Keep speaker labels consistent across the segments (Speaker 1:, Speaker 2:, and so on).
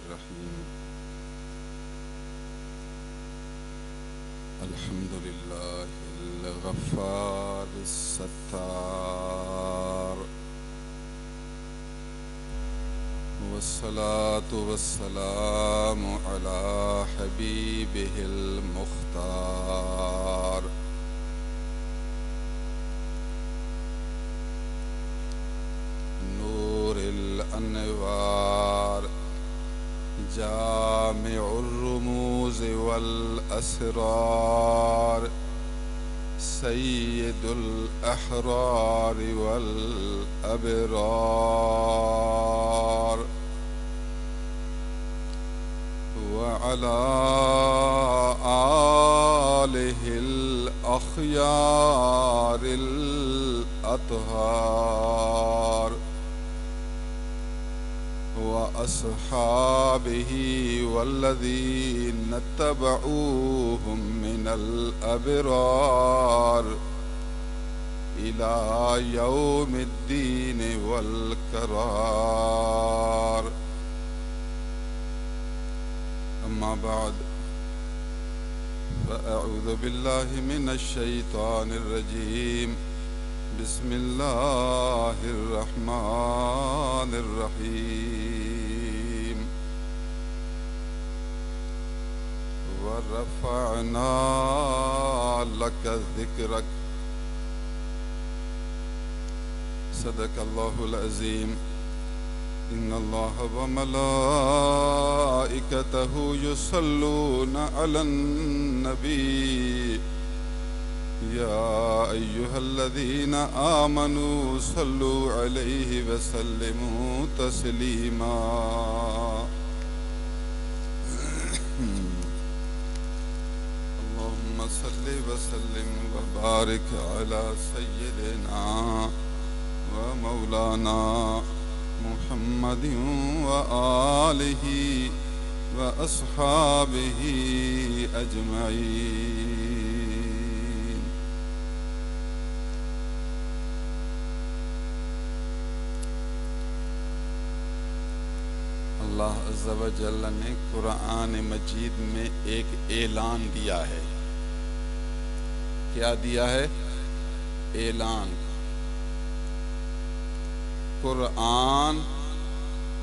Speaker 1: الرحيم الحمد لله الغفار الستار والصلاة والسلام على حبيبه المختار نور الأنوار جامع الرموز والأسرار سيد الأحرار والأبرار وعلى آله الأخيار الأطهار وأصحابه والذين اتبعوهم من الأبرار إلى يوم الدين والقرار أما بعد فأعوذ بالله من الشيطان الرجيم بسم الله الرحمن الرحيم ورفعنا لك ذكرك صدق الله العظيم إن الله وملائكته يصلون على النبي يا أيها الذين آمنوا صلوا عليه وسلموا تسليما اللهم صل وسلم وبارك على سيدنا ومولانا محمد وآله وأصحابه أجمعين اللہ عز و جل نے قرآن مجید میں ایک اعلان دیا ہے۔ کیا دیا ہے؟ اعلان۔ قرآن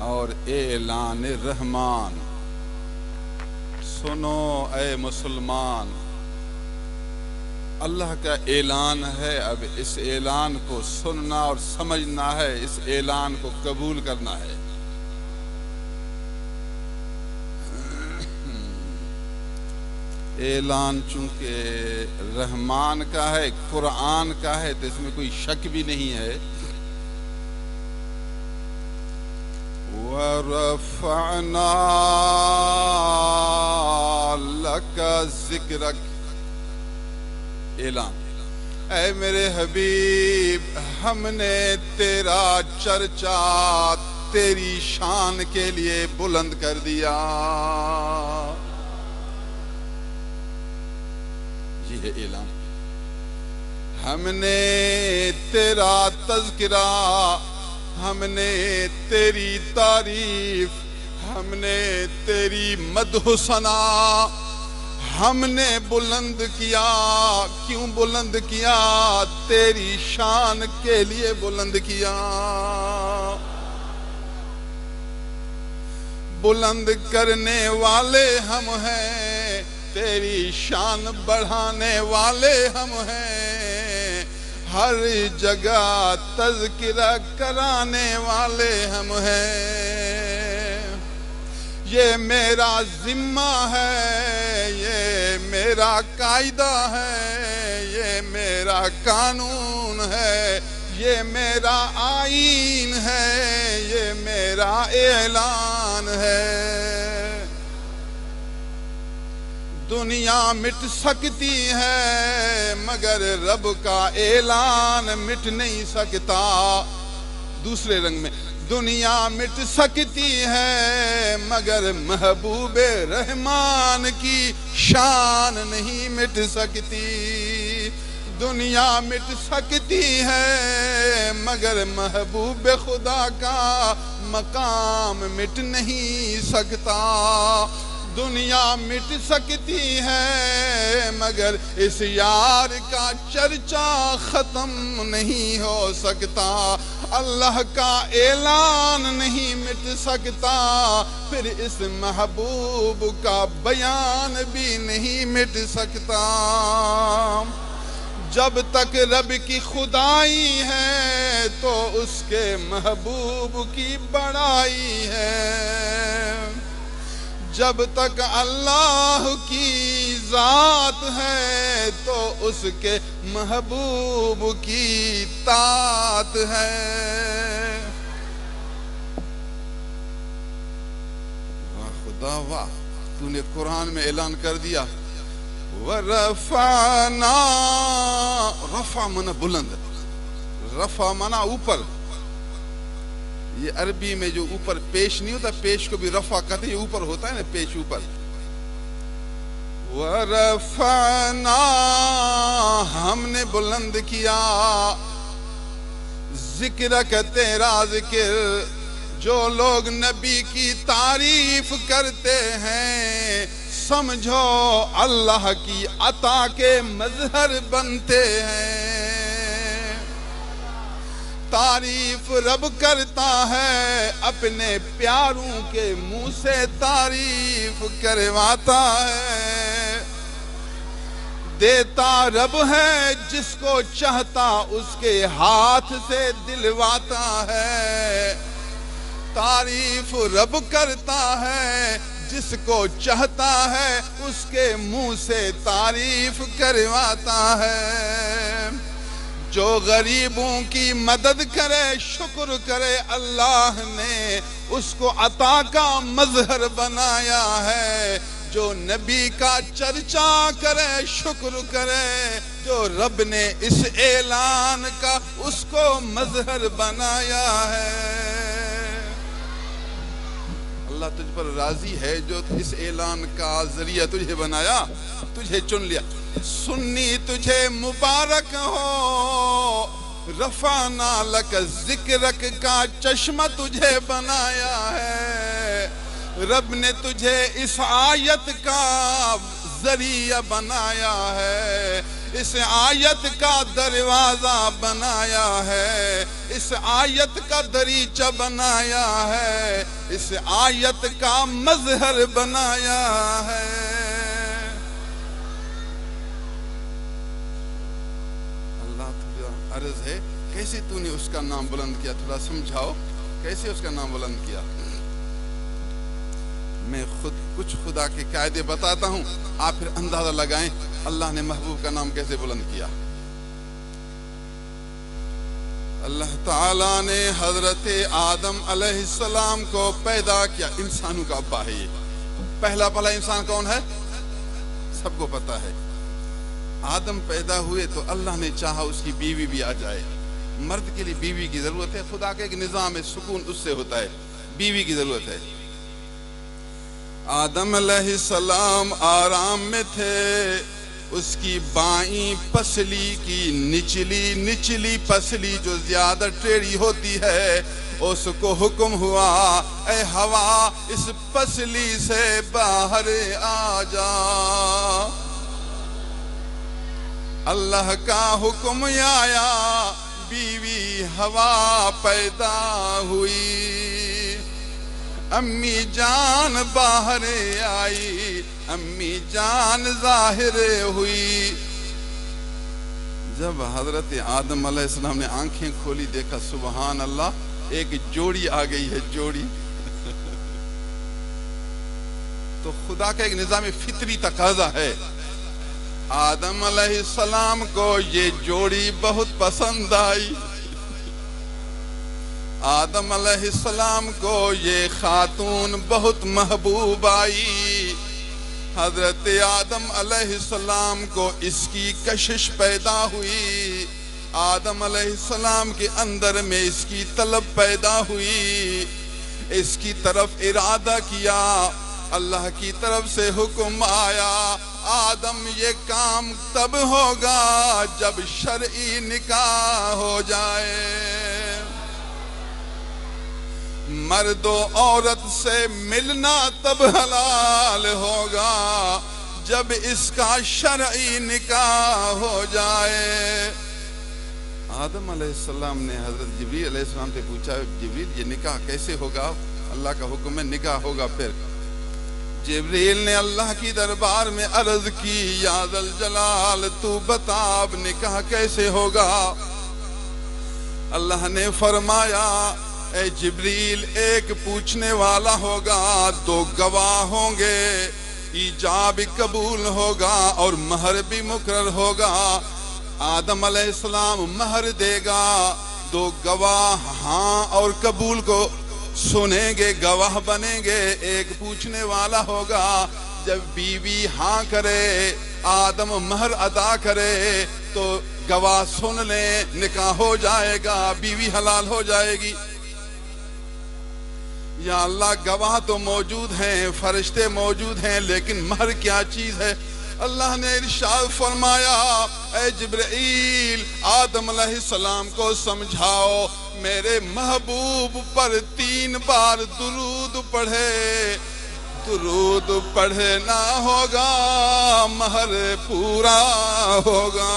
Speaker 1: اور اعلان رحمان۔ سنو اے مسلمان، اللہ کا اعلان ہے، اب اس اعلان کو سننا اور سمجھنا ہے، اس اعلان کو قبول کرنا ہے۔ اعلان چونکہ رحمان کا ہے، قرآن کا ہے، تو اس میں کوئی شک بھی نہیں ہے۔ وَرَفَعْنَا لَكَ ذِكْرَكَ، اعلان، اے میرے حبیب، ہم نے تیرا چرچا تیری شان کے لیے بلند کر دیا۔ یہ ہے اعلان۔ ہم نے تیرا تذکرہ، ہم نے تیری تعریف، ہم نے تیری مدح و ثنا ہم نے بلند کیا۔ کیوں بلند کیا؟ تیری شان کے لیے بلند کیا۔ بلند کرنے والے ہم ہیں، تیری شان بڑھانے والے ہم ہیں، ہر جگہ تذکرہ کرانے والے ہم ہیں۔ یہ میرا ذمہ ہے، یہ میرا قاعدہ ہے، یہ میرا قانون ہے، یہ میرا آئین ہے، یہ میرا اعلان ہے۔ دنیا مٹ سکتی ہے مگر رب کا اعلان مٹ نہیں سکتا۔ دوسرے رنگ میں، دنیا مٹ سکتی ہے مگر محبوب رحمان کی شان نہیں مٹ سکتی۔ دنیا مٹ سکتی ہے مگر محبوب خدا کا مقام مٹ نہیں سکتا. دنیا مٹ سکتی ہے مگر اس یار کا چرچا ختم نہیں ہو سکتا. اللہ کا اعلان نہیں مٹ سکتا, پھر اس محبوب کا بیان بھی نہیں مٹ سکتا. جب تک رب کی خدائی ہے تو اس کے محبوب کی بڑائی ہے. جب تک اللہ کی ذات ہے تو اس کے محبوب کی طاعت ہے. واہ خدا واہ, تو نے قرآن میں اعلان کر دیا وَرَفَعْنَا. رفع منا بلند, رفع منا اوپر. یہ عربی میں جو اوپر پیش نہیں ہوتا, پیش کو بھی رفع کہتے ہیں, یہ اوپر ہوتا ہے نا, پیش اوپر. وَرَفَعْنَا, ہم نے بلند کیا, ذکرک تیرا ذکر. جو لوگ نبی کی تعریف کرتے ہیں سمجھو اللہ کی عطا کے مظہر بنتے ہیں. تعریف رب کرتا ہے, اپنے پیاروں کے منہ سے تعریف کرواتا ہے. دیتا رب ہے جس کو چاہتا اس کے ہاتھ سے دلواتا ہے. تعریف رب کرتا ہے جس کو چاہتا ہے اس کے منہ سے تعریف کرواتا ہے. جو غریبوں کی مدد کرے شکر کرے, اللہ نے اس کو عطا کا مظہر بنایا ہے. جو نبی کا چرچا کرے شکر کرے, جو رب نے اس اعلان کا اس کو مظہر بنایا ہے. اللہ تجھ پر راضی ہے جو اس اعلان کا ذریعہ تجھے بنایا, تجھے چن لیا. سنی تجھے مبارک ہو, رفعنا لک ذکرک کا چشمہ تجھے بنایا ہے. رب نے تجھے اس آیت کا ذریعہ بنایا ہے, اس آیت کا دروازہ بنایا ہے, اس آیت کا دریچہ بنایا ہے, اس آیت کا مظہر بنایا ہے. اللہ تجھے عرض ہے کیسے تو نے اس کا نام بلند کیا, تھوڑا سمجھاؤ کیسے اس کا نام بلند کیا. میں خود کچھ خدا کے قاعدے بتاتا ہوں, آپ پھر اندازہ لگائیں اللہ نے محبوب کا نام کیسے بلند کیا. اللہ تعالیٰ نے حضرت آدم علیہ السلام کو پیدا کیا, انسانوں کا ابا ہے یہ. پہلا انسان کون ہے سب کو پتا ہے. آدم پیدا ہوئے تو اللہ نے چاہا اس کی بیوی بھی آ جائے. مرد کے لیے بیوی کی ضرورت ہے, خدا کا ایک نظام ہے, سکون اس سے ہوتا ہے, بیوی کی ضرورت ہے. آدم علیہ السلام آرام میں تھے, اس کی بائیں پسلی کی نچلی پسلی جو زیادہ ٹیڑھی ہوتی ہے, اس کو حکم ہوا اے ہوا اس پسلی سے باہر آ جا. اللہ کا حکم آیا, بیوی ہوا پیدا ہوئی. امی جان باہر آئی, امی جان ظاہر ہوئی. جب حضرت آدم علیہ السلام نے آنکھیں کھولی دیکھا سبحان اللہ, ایک جوڑی آ گئی ہے, جوڑی. تو خدا کا ایک نظام فطری تقاضا ہے. آدم علیہ السلام کو یہ جوڑی بہت پسند آئی. آدم علیہ السلام کو یہ خاتون بہت محبوب آئی. حضرت آدم علیہ السلام کو اس کی کشش پیدا ہوئی. آدم علیہ السلام کے اندر میں اس کی طلب پیدا ہوئی. اس کی طرف ارادہ کیا, اللہ کی طرف سے حکم آیا آدم یہ کام تب ہوگا جب شرعی نکاح ہو جائے. مرد و عورت سے ملنا تب حلال ہوگا جب اس کا شرعی نکاح ہو جائے۔ آدم علیہ السلام نے حضرت جبریل علیہ السلام سے پوچھا، جبریل یہ نکاح کیسے ہوگا؟ اللہ کا حکم ہے نکاح ہوگا۔ پھر جبریل نے اللہ کی دربار میں عرض کی، یا ذوالجلال تو بتا اب نکاح کیسے ہوگا؟ اللہ نے فرمایا، اے جبریل ایک پوچھنے والا ہوگا، دو گواہ ہوں گے، ایجاب قبول ہوگا اور مہر بھی مقرر ہوگا۔ آدم علیہ السلام مہر دے گا، دو گواہ ہاں اور قبول کو سنیں گے، گواہ بنیں گے۔ ایک پوچھنے والا ہوگا، جب بیوی ہاں کرے، آدم مہر ادا کرے تو گواہ سن لیں، نکاح ہو جائے گا، بیوی حلال ہو جائے گی۔ یا اللہ گواہ تو موجود ہیں، فرشتے موجود ہیں، لیکن مہر کیا چیز ہے؟ اللہ نے ارشاد فرمایا، اے جبرائیل آدم علیہ السلام کو سمجھاؤ میرے محبوب پر 3 بار درود پڑھے، درود پڑھنا ہوگا، مہر پورا ہوگا۔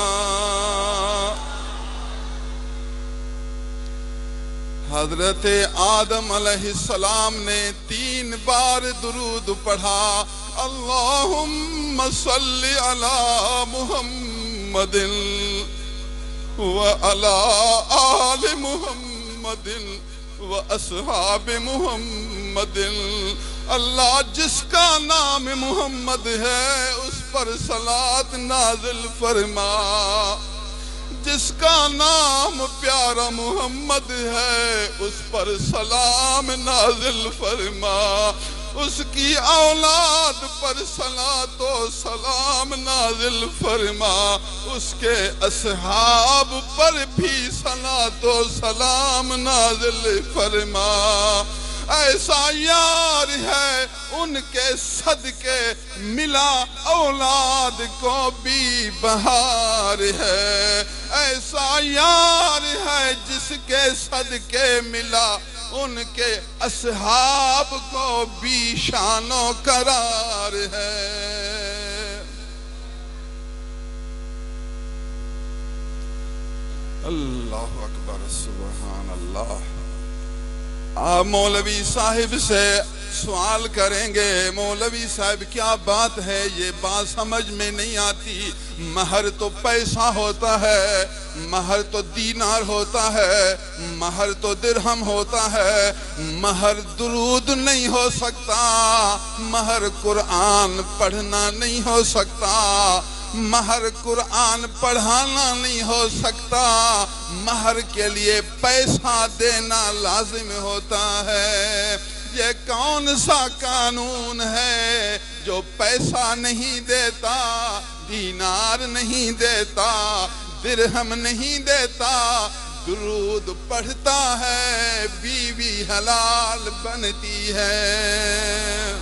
Speaker 1: حضرت آدم علیہ السلام نے 3 بار درود پڑھا، اللہم صلی علی محمد وعلی آل محمد واصحاب محمد۔ اللہ جس کا نام محمد ہے اس پر صلاۃ نازل فرما، جس کا نام پیارا محمد ہے اس پر سلام نازل فرما، اس کی اولاد پر صلاۃ و سلام نازل فرما، اس کے اصحاب پر بھی صلاۃ و سلام نازل فرما۔ ایسا یار ہے ان کے صدقے ملا اولاد کو بھی بہار ہے، ایسا یار ہے جس کے صدقے ملا ان کے اصحاب کو بھی شان و قرار ہے۔ اللہ اکبر، سبحان اللہ۔ آپ مولوی صاحب سے سوال کریں گے، مولوی صاحب کیا بات ہے، یہ بات سمجھ میں نہیں آتی، مہر تو پیسہ ہوتا ہے، مہر تو دینار ہوتا ہے، مہر تو درہم ہوتا ہے، مہر درود نہیں ہو سکتا، مہر قرآن پڑھنا نہیں ہو سکتا، مہر قرآن پڑھانا نہیں ہو سکتا، مہر کے لیے پیسہ دینا لازم ہوتا ہے۔ یہ کون سا قانون ہے جو پیسہ نہیں دیتا، دینار نہیں دیتا، درہم نہیں دیتا، درود پڑھتا ہے بیوی حلال بنتی ہے؟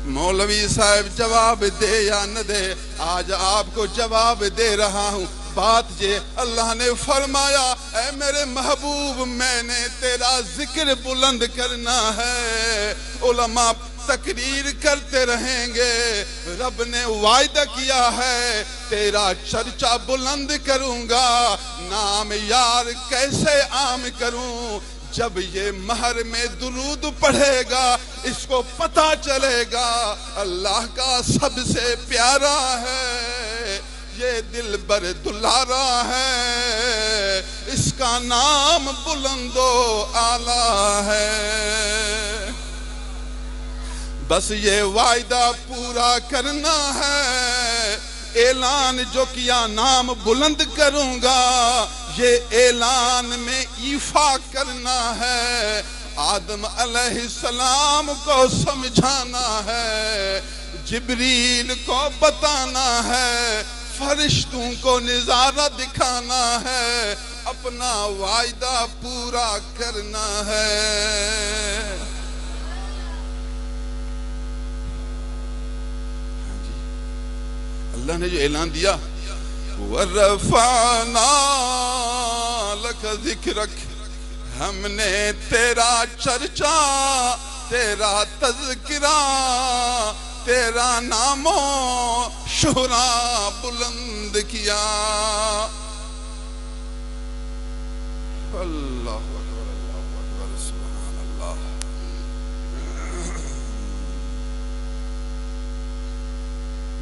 Speaker 1: مولوی صاحب جواب دے یا نہ دے، آج آپ کو جواب دے رہا ہوں۔ بات یہ اللہ نے فرمایا، اے میرے محبوب میں نے تیرا ذکر بلند کرنا ہے، علماء تقریر کرتے رہیں گے، رب نے وعدہ کیا ہے تیرا چرچا بلند کروں گا، نام یار کیسے عام کروں؟ جب یہ مہر میں درود پڑھے گا اس کو پتہ چلے گا اللہ کا سب سے پیارا ہے، یہ دلبر دلارا ہے، اس کا نام بلند و اعلیٰ ہے۔ بس یہ وعدہ پورا کرنا ہے، اعلان جو کیا نام بلند کروں گا، یہ اعلان میں ایفا کرنا ہے، آدم علیہ السلام کو سمجھانا ہے، جبریل کو بتانا ہے، فرشتوں کو نظارہ دکھانا ہے، اپنا وعدہ پورا کرنا ہے۔ اللہ نے جو اعلان دیا، وَرَفَعْنَا لَكَ ذِكْرَكَ، ہم نے تیرا چرچا، تیرا تذکرہ، تیرا نام و شہرا بلند کیا۔ اللہ اکبر، اللہ اکبر، سبحان اللہ۔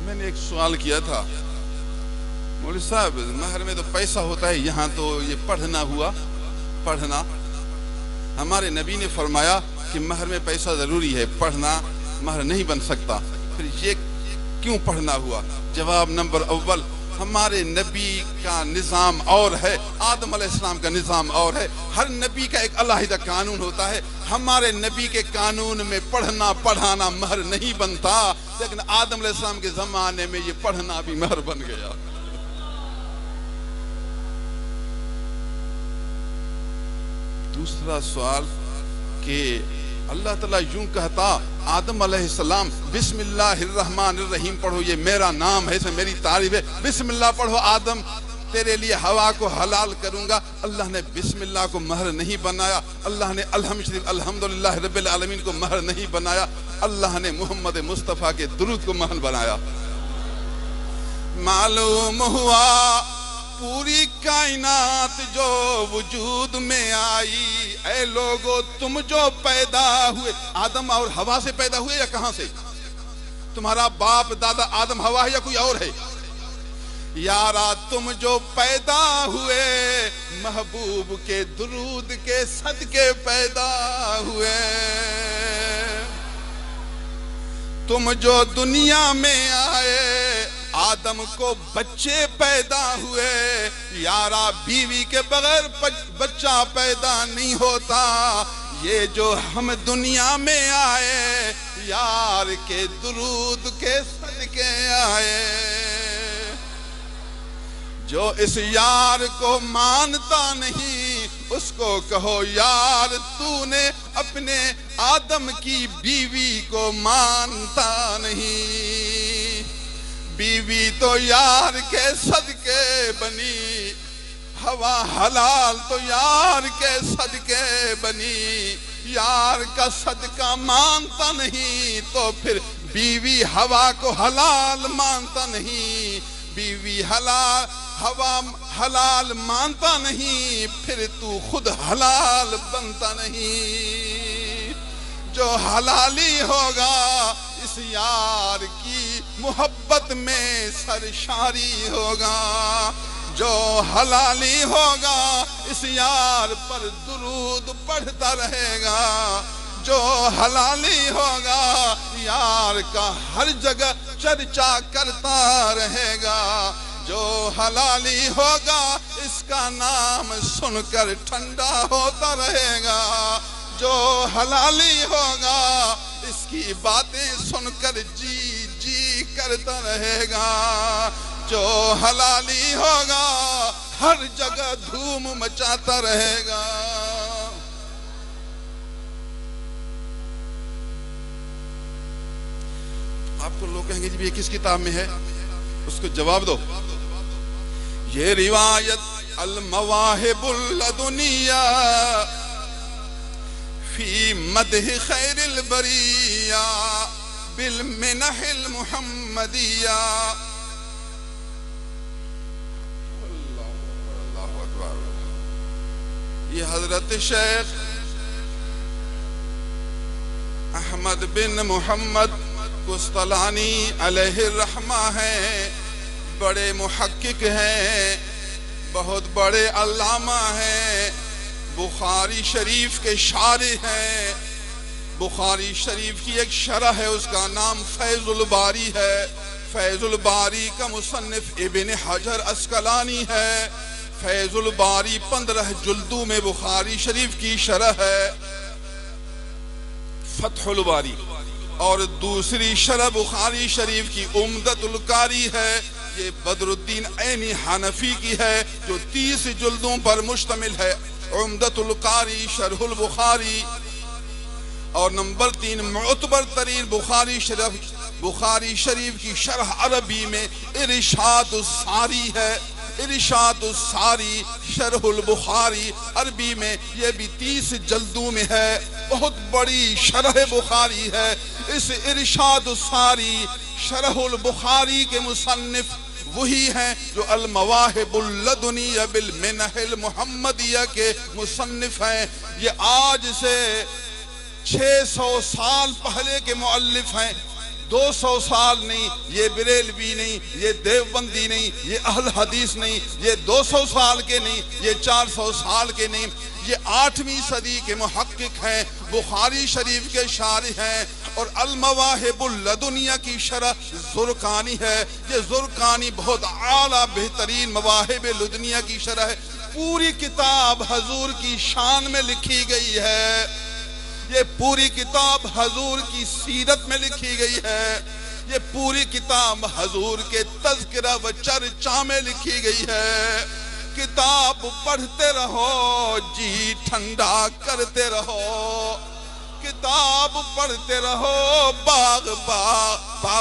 Speaker 1: میں نے ایک سوال کیا تھا، مولوی صاحب مہر میں تو پیسہ ہوتا ہے، یہاں تو یہ پڑھنا ہوا، پڑھنا۔ ہمارے نبی نے فرمایا کہ مہر میں پیسہ ضروری ہے، پڑھنا مہر نہیں بن سکتا، پھر یہ کیوں پڑھنا ہوا؟ جواب نمبر اول، ہمارے نبی کا نظام اور ہے، آدم علیہ السلام کا نظام اور ہے، ہر نبی کا ایک علیحدہ قانون ہوتا ہے۔ ہمارے نبی کے قانون میں پڑھنا پڑھانا مہر نہیں بنتا، لیکن آدم علیہ السلام کے زمانے میں یہ پڑھنا بھی مہر بن گیا۔ دوسرا سوال کہ اللہ تعالیٰ یوں کہتا، آدم علیہ السلام بسم اللہ الرحمن الرحیم پڑھو، یہ میرا نام ہے، اس میں میری تعریف ہے، بسم اللہ پڑھو آدم، تیرے لیے ہوا کو حلال کروں گا۔ اللہ نے بسم اللہ کو مہر نہیں بنایا، اللہ نے الحمد شریف الحمدللہ رب العالمین کو مہر نہیں بنایا، اللہ نے محمد مصطفیٰ کے درود کو مہر بنایا۔ معلوم ہوا پوری کائنات جو وجود میں آئی، اے لوگو تم جو پیدا ہوئے، آدم اور ہوا سے پیدا ہوئے یا کہاں سے؟ تمہارا باپ دادا آدم ہوا ہے یا کوئی اور ہے؟ یارا تم جو پیدا ہوئے محبوب کے درود کے صدقے پیدا ہوئے، تم جو دنیا میں آئے آدم کو بچے پیدا ہوئے، یارا بیوی کے بغیر بچہ پیدا نہیں ہوتا، یہ جو ہم دنیا میں آئے یار کے درود کے صدقے آئے۔ جو اس یار کو مانتا نہیں اس کو کہو یار تو نے اپنے آدم کی بیوی کو مانتا نہیں، بیوی تو یار کے صدقے بنی، ہوا حلال تو یار کے صدقے بنی، یار کا صدقہ مانتا نہیں تو پھر بیوی ہوا کو حلال مانتا نہیں، بیوی حلال ہوا حلال مانتا نہیں، پھر تو خود حلال بنتا نہیں۔ جو حلالی ہوگا اس یار کی محبت میں سرشاری ہوگا، جو حلالی ہوگا اس یار پر درود پڑھتا رہے گا، جو حلالی ہوگا یار کا ہر جگہ چرچا کرتا رہے گا، جو حلالی ہوگا اس کا نام سن کر ٹھنڈا ہوتا رہے گا، جو حلالی ہوگا اس کی باتیں سن کر جی جی کرتا رہے گا، جو حلالی ہوگا ہر جگہ دھوم مچاتا رہے گا۔ آپ کو لوگ کہیں گے جی یہ کس کتاب میں ہے؟ اس کو جواب دو۔ یہ روایت المواہب اللدنیہ فی مدح خیر البریہ بالمنح المحمدیہ۔ اللہ اکبر۔ یہ حضرت شیخ احمد بن محمد قسطلانی علیہ الرحمہ ہیں، بڑے محقق ہیں، بہت بڑے علامہ ہیں، بخاری شریف کے شارح ہیں، بخاری شریف کی ایک شرح ہے اس کا نام فیض الباری ہے، فیض الباری کا مصنف ابن حجر عسقلانی ہے، فیض الباری 15 جلدوں میں بخاری شریف کی شرح ہے فتح الباری، اور دوسری شرح بخاری شریف کی عمدۃ القاری ہے، یہ بدر الدین عینی حنفی کی ہے جو 30 جلدوں پر مشتمل ہے، عمدۃ القاری شرح البخاری۔ اور نمبر 3 معتبر ترین بخاری شریف کی شرح عربی میں ارشاد الساری ہے، ارشاد الساری شرح البخاری، عربی میں یہ بھی 30 جلدوں میں ہے، بہت بڑی شرح بخاری ہے۔ اس ارشاد الساری شرح البخاری کے مصنف وہی ہیں جو المواہب اللدنیہ بالمنح المحمدیہ کے مصنف ہیں۔ یہ آج سے 600 سال پہلے کے مؤلف ہیں، 200 سال نہیں، یہ بریلوی نہیں، یہ دیوبندی نہیں، یہ اہل حدیث نہیں، یہ 200 سال کے نہیں، یہ 400 سال کے نہیں، یہ 8ویں صدی کے محقق ہیں، بخاری شریف کے شارح ہیں، اور المواہب اللدنیہ کی شرح زرقانی ہے۔ یہ زرقانی بہت اعلیٰ بہترین مواہب لدنیہ کی شرح ہے۔ پوری کتاب حضور کی شان میں لکھی گئی ہے، یہ پوری کتاب حضور کی سیرت میں لکھی گئی ہے، یہ پوری کتاب حضور کے تذکرہ و چرچا میں لکھی گئی ہے۔ کتاب پڑھتے رہو، جی ٹھنڈا کرتے رہو، کتاب پڑھتے رہو، باغ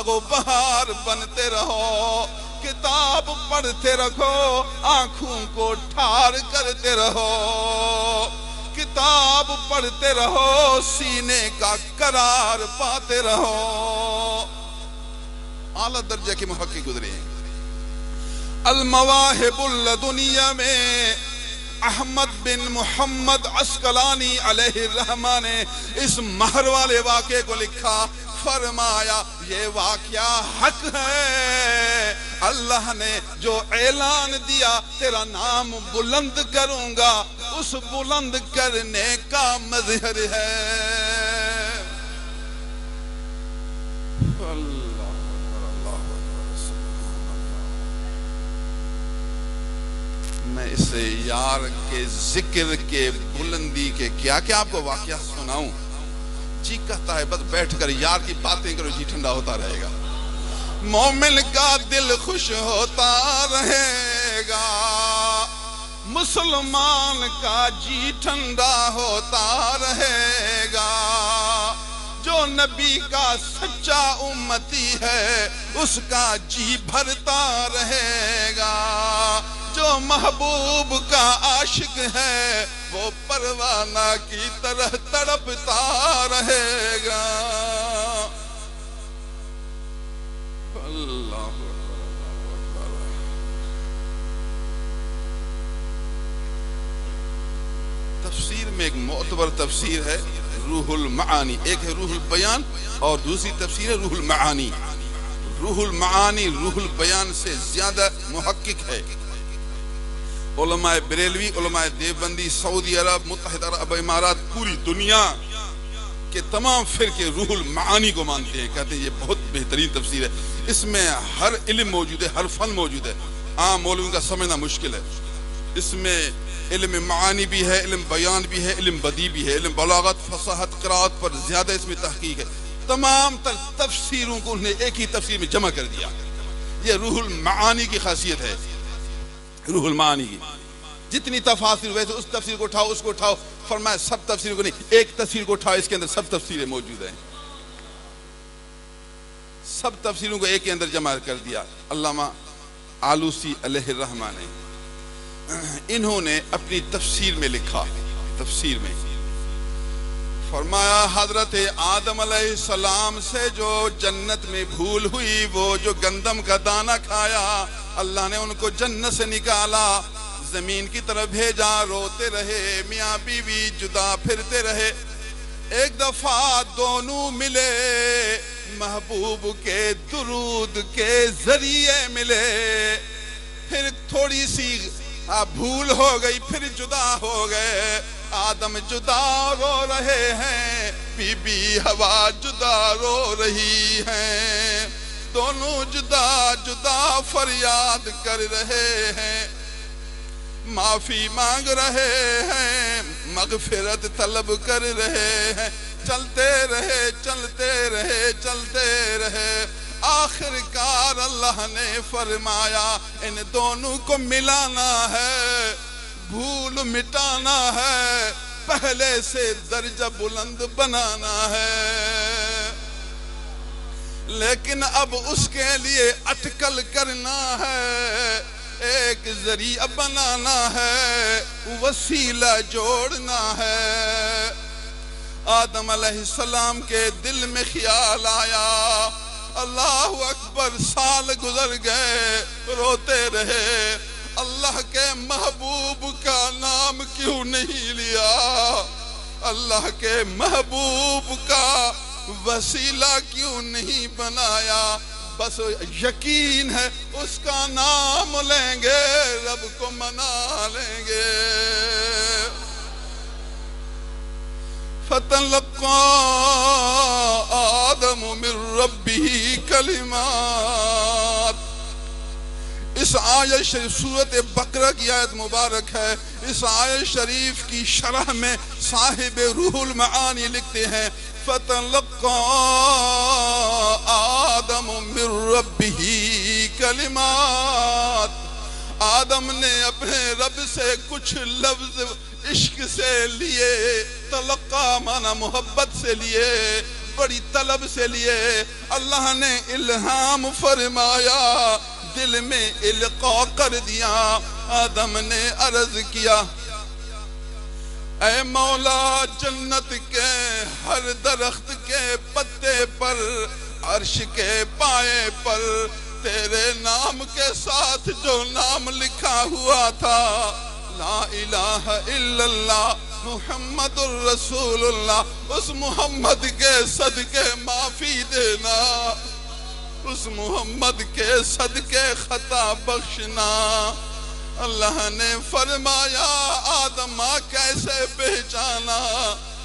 Speaker 1: و بہار بنتے رہو، کتاب پڑھتے رہو، آنکھوں کو ٹھار کرتے رہو، کتاب پڑھتے رہو، سینے کا قرار پاتے رہو۔ اعلیٰ درجے کے محقق گزرے ہیں۔ المواہب اللدنیہ میں احمد بن محمد عسقلانی علیہ الرحمہ نے اس مہر والے واقعے کو لکھا، فرمایا یہ واقعہ حق ہے، اللہ نے جو اعلان دیا تیرا نام بلند کروں گا، اس بلند کرنے کا مظہر ہے۔ میں اس یار کے ذکر کے بلندی کے کیا کیا آپ کو واقعہ سناؤں، جی کہتا ہے بس بیٹھ کر یار کی باتیں کرو، جی ٹھنڈا ہوتا رہے گا، مومن کا دل خوش ہوتا رہے گا، مسلمان کا جی ٹھنڈا ہوتا رہے گا، جو نبی کا سچا امتی ہے اس کا جی بھرتا رہے گا، جو محبوب کا عاشق ہے وہ پروانہ کی طرح تڑپتا رہے گا۔ اللہ تفسیر میں ایک معتبر تفسیر ہے روح المعانی، ایک ہے روح البیان اور دوسری تفسیر ہے روح المعانی۔ روح المعانی روح البیان سے زیادہ محقق ہے۔ علماء بریلوی، علماء دیوبندی، سعودی عرب، متحدہ عرب امارات، پوری دنیا کے تمام فرقے روح المعانی کو مانتے ہیں، کہتے ہیں یہ بہت بہترین تفسیر ہے، اس میں ہر علم موجود ہے، ہر فن موجود ہے، عام مولویوں کا سمجھنا مشکل ہے۔ اس میں علم معانی بھی ہے، علم بیان بھی ہے، علم بدیع بھی ہے، علم بلاغت، فصاحت، قرات پر زیادہ اس میں تحقیق ہے۔ تمام تر تفسیروں کو انہوں نے ایک ہی تفسیر میں جمع کر دیا۔ یہ روح المعانی کی خاصیت ہے، روح المعانی کی جتنی تفاسیر ویسے اس تفسیر کو اٹھاؤ، اس کو اٹھاؤ، فرمایا سب تفسیر کو نہیں، ایک تفسیر کو اٹھاؤ، اس کے اندر سب تفسیریں موجود ہیں، سب تفسیروں کو ایک کے اندر جمع کر دیا۔ علامہ آلوسی علیہ الرحمہ نے انہوں نے اپنی تفسیر میں لکھا، تفسیر میں فرمایا حضرت آدم علیہ السلام سے جو جنت میں بھول ہوئی، وہ جو گندم کا دانہ کھایا، اللہ نے ان کو جنت سے نکالا، زمین کی طرف بھیجا، روتے رہے، میاں بیوی جدا پھرتے رہے، ایک دفعہ دونوں ملے، محبوب کے درود کے ذریعے ملے، پھر تھوڑی سی بھول ہو گئی، پھر جدا ہو گئے، آدم جدا رو رہے ہیں، بی بی ہوا جدا رو رہی ہیں، دونوں جدا جدا فریاد کر رہے ہیں، معافی مانگ رہے ہیں، مغفرت طلب کر رہے ہیں، چلتے رہے چلتے رہے چلتے رہے، آخر کار اللہ نے فرمایا ان دونوں کو ملانا ہے، بھول مٹانا ہے، پہلے سے درجہ بلند بنانا ہے، لیکن اب اس کے لیے اٹکل کرنا ہے، ایک ذریعہ بنانا ہے، وسیلہ جوڑنا ہے۔ آدم علیہ السلام کے دل میں خیال آیا، اللہ اکبر، سال گزر گئے، روتے رہے، اللہ کے محبوب کا نام کیوں نہیں لیا، اللہ کے محبوب کا وسیلہ کیوں نہیں بنایا۔ بس یقین ہے اس کا نام لیں گے، رب کو منا لیں گے۔ فَتَلَقَّى آدَمُ مِن رَبِّهِ کلمات۔ اس آیت شریف سورۃ بقرہ کی آیت مبارک ہے۔ اس آیت شریف کی شرح میں صاحب روح المعانی لکھتے ہیں فَتَلَقَّى آدَمُ مِن رَبِّهِ کلمات۔ آدم نے اپنے رب سے کچھ لفظ عشق سے لیے، تلقا مانا محبت سے لیے، بڑی طلب سے لیے۔ اللہ نے الہام فرمایا، دل میں القاء کر دیا۔ آدم نے عرض کیا، اے مولا، جنت کے ہر درخت کے پتے پر، عرش کے پائے پر تیرے نام کے ساتھ جو نام لکھا ہوا تھا، لا الہ الا اللہ محمد الرسول اللہ، اس محمد کے صدقے معافی دینا، اس محمد کے صدقے خطا بخشنا۔ اللہ نے فرمایا، آدم کیسے پہچانا؟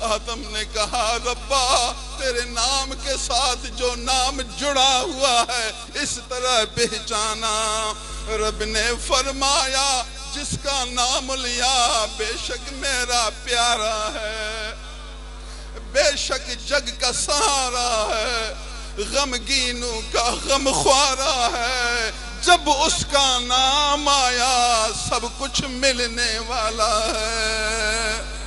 Speaker 1: آدم نے کہا، ربا، تیرے نام کے ساتھ جو نام جڑا ہوا ہے اس طرح پہچانا۔ رب نے فرمایا، جس کا نام لیا بے شک میرا پیارا ہے، بے شک جگ کا سہارا ہے، غمگینوں کا غم خوارا ہے۔ جب اس کا نام آیا سب کچھ ملنے والا ہے۔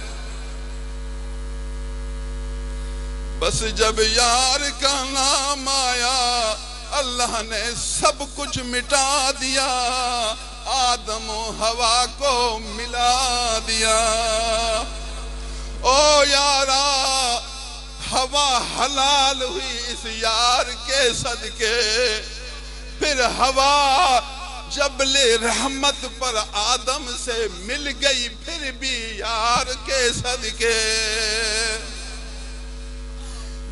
Speaker 1: بس جب یار کا نام آیا اللہ نے سب کچھ مٹا دیا، آدم و ہوا کو ملا دیا۔ او یارا، ہوا حلال ہوئی اس یار کے صدقے، پھر ہوا جبل رحمت پر آدم سے مل گئی، پھر بھی یار کے صدقے۔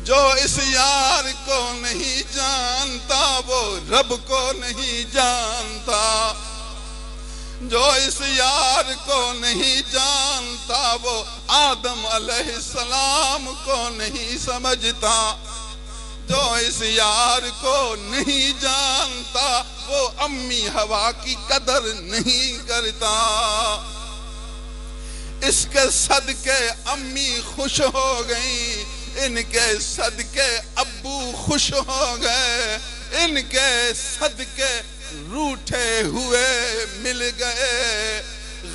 Speaker 1: جو اس یار کو نہیں جانتا وہ رب کو نہیں جانتا، جو اس یار کو نہیں جانتا وہ آدم علیہ السلام کو نہیں سمجھتا، جو اس یار کو نہیں جانتا وہ امی ہوا کی قدر نہیں کرتا۔ اس کے صدقے امی خوش ہو گئیں، ان کے صدقے ابو خوش ہو گئے، ان کے صدقے روٹھے ہوئے مل گئے۔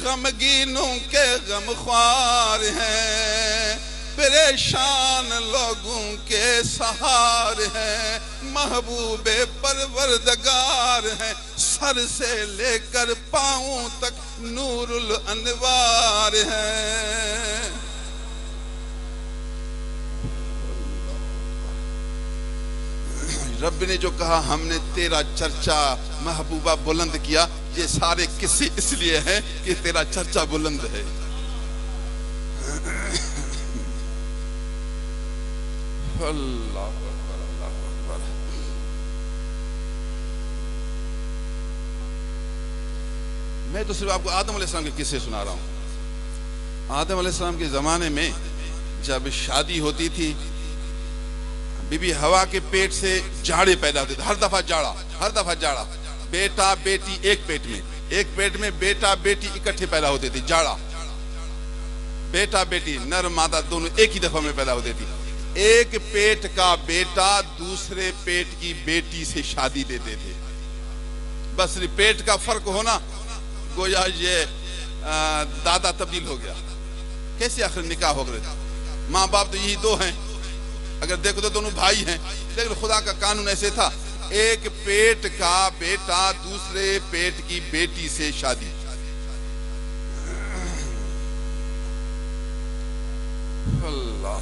Speaker 1: غمگینوں کے غمخوار ہیں، پریشان لوگوں کے سہار ہیں، محبوب پروردگار ہیں، سر سے لے کر پاؤں تک نور الانوار ہیں۔ رب نے جو کہا ہم نے تیرا چرچا محبوبہ بلند کیا، یہ سارے قصے اس لیے ہیں کہ تیرا چرچا بلند ہے۔ اللہ اکبر، اللہ اکبر۔ میں تو صرف آپ کو آدم علیہ السلام کے قصے سنا رہا ہوں۔ آدم علیہ السلام کے زمانے میں جب شادی ہوتی تھی، بی بی ہوا کے پیٹ سے جاڑے پیدا ہوتے تھے، ہر دفعہ جاڑا، بیٹا بیٹی ایک پیٹ میں بیٹا بیٹی اکٹھے پیدا ہوتے تھے، جاڑا، بیٹا بیٹی نر مادہ دونوں ایک ہی دفعہ میں پیدا ہوتے تھے۔ ایک پیٹ کا بیٹا دوسرے پیٹ کی بیٹی سے شادی دیتے تھے، بس پیٹ کا فرق ہونا، گویا یہ دادا تبدیل ہو گیا۔ کیسے آخر نکاح ہو گئے؟ ماں باپ تو یہی دو ہیں، اگر دیکھو تو دونوں بھائی ہیں، لیکن خدا کا قانون ایسے تھا ایک پیٹ کا بیٹا دوسرے پیٹ کی بیٹی سے شادی. اللہ.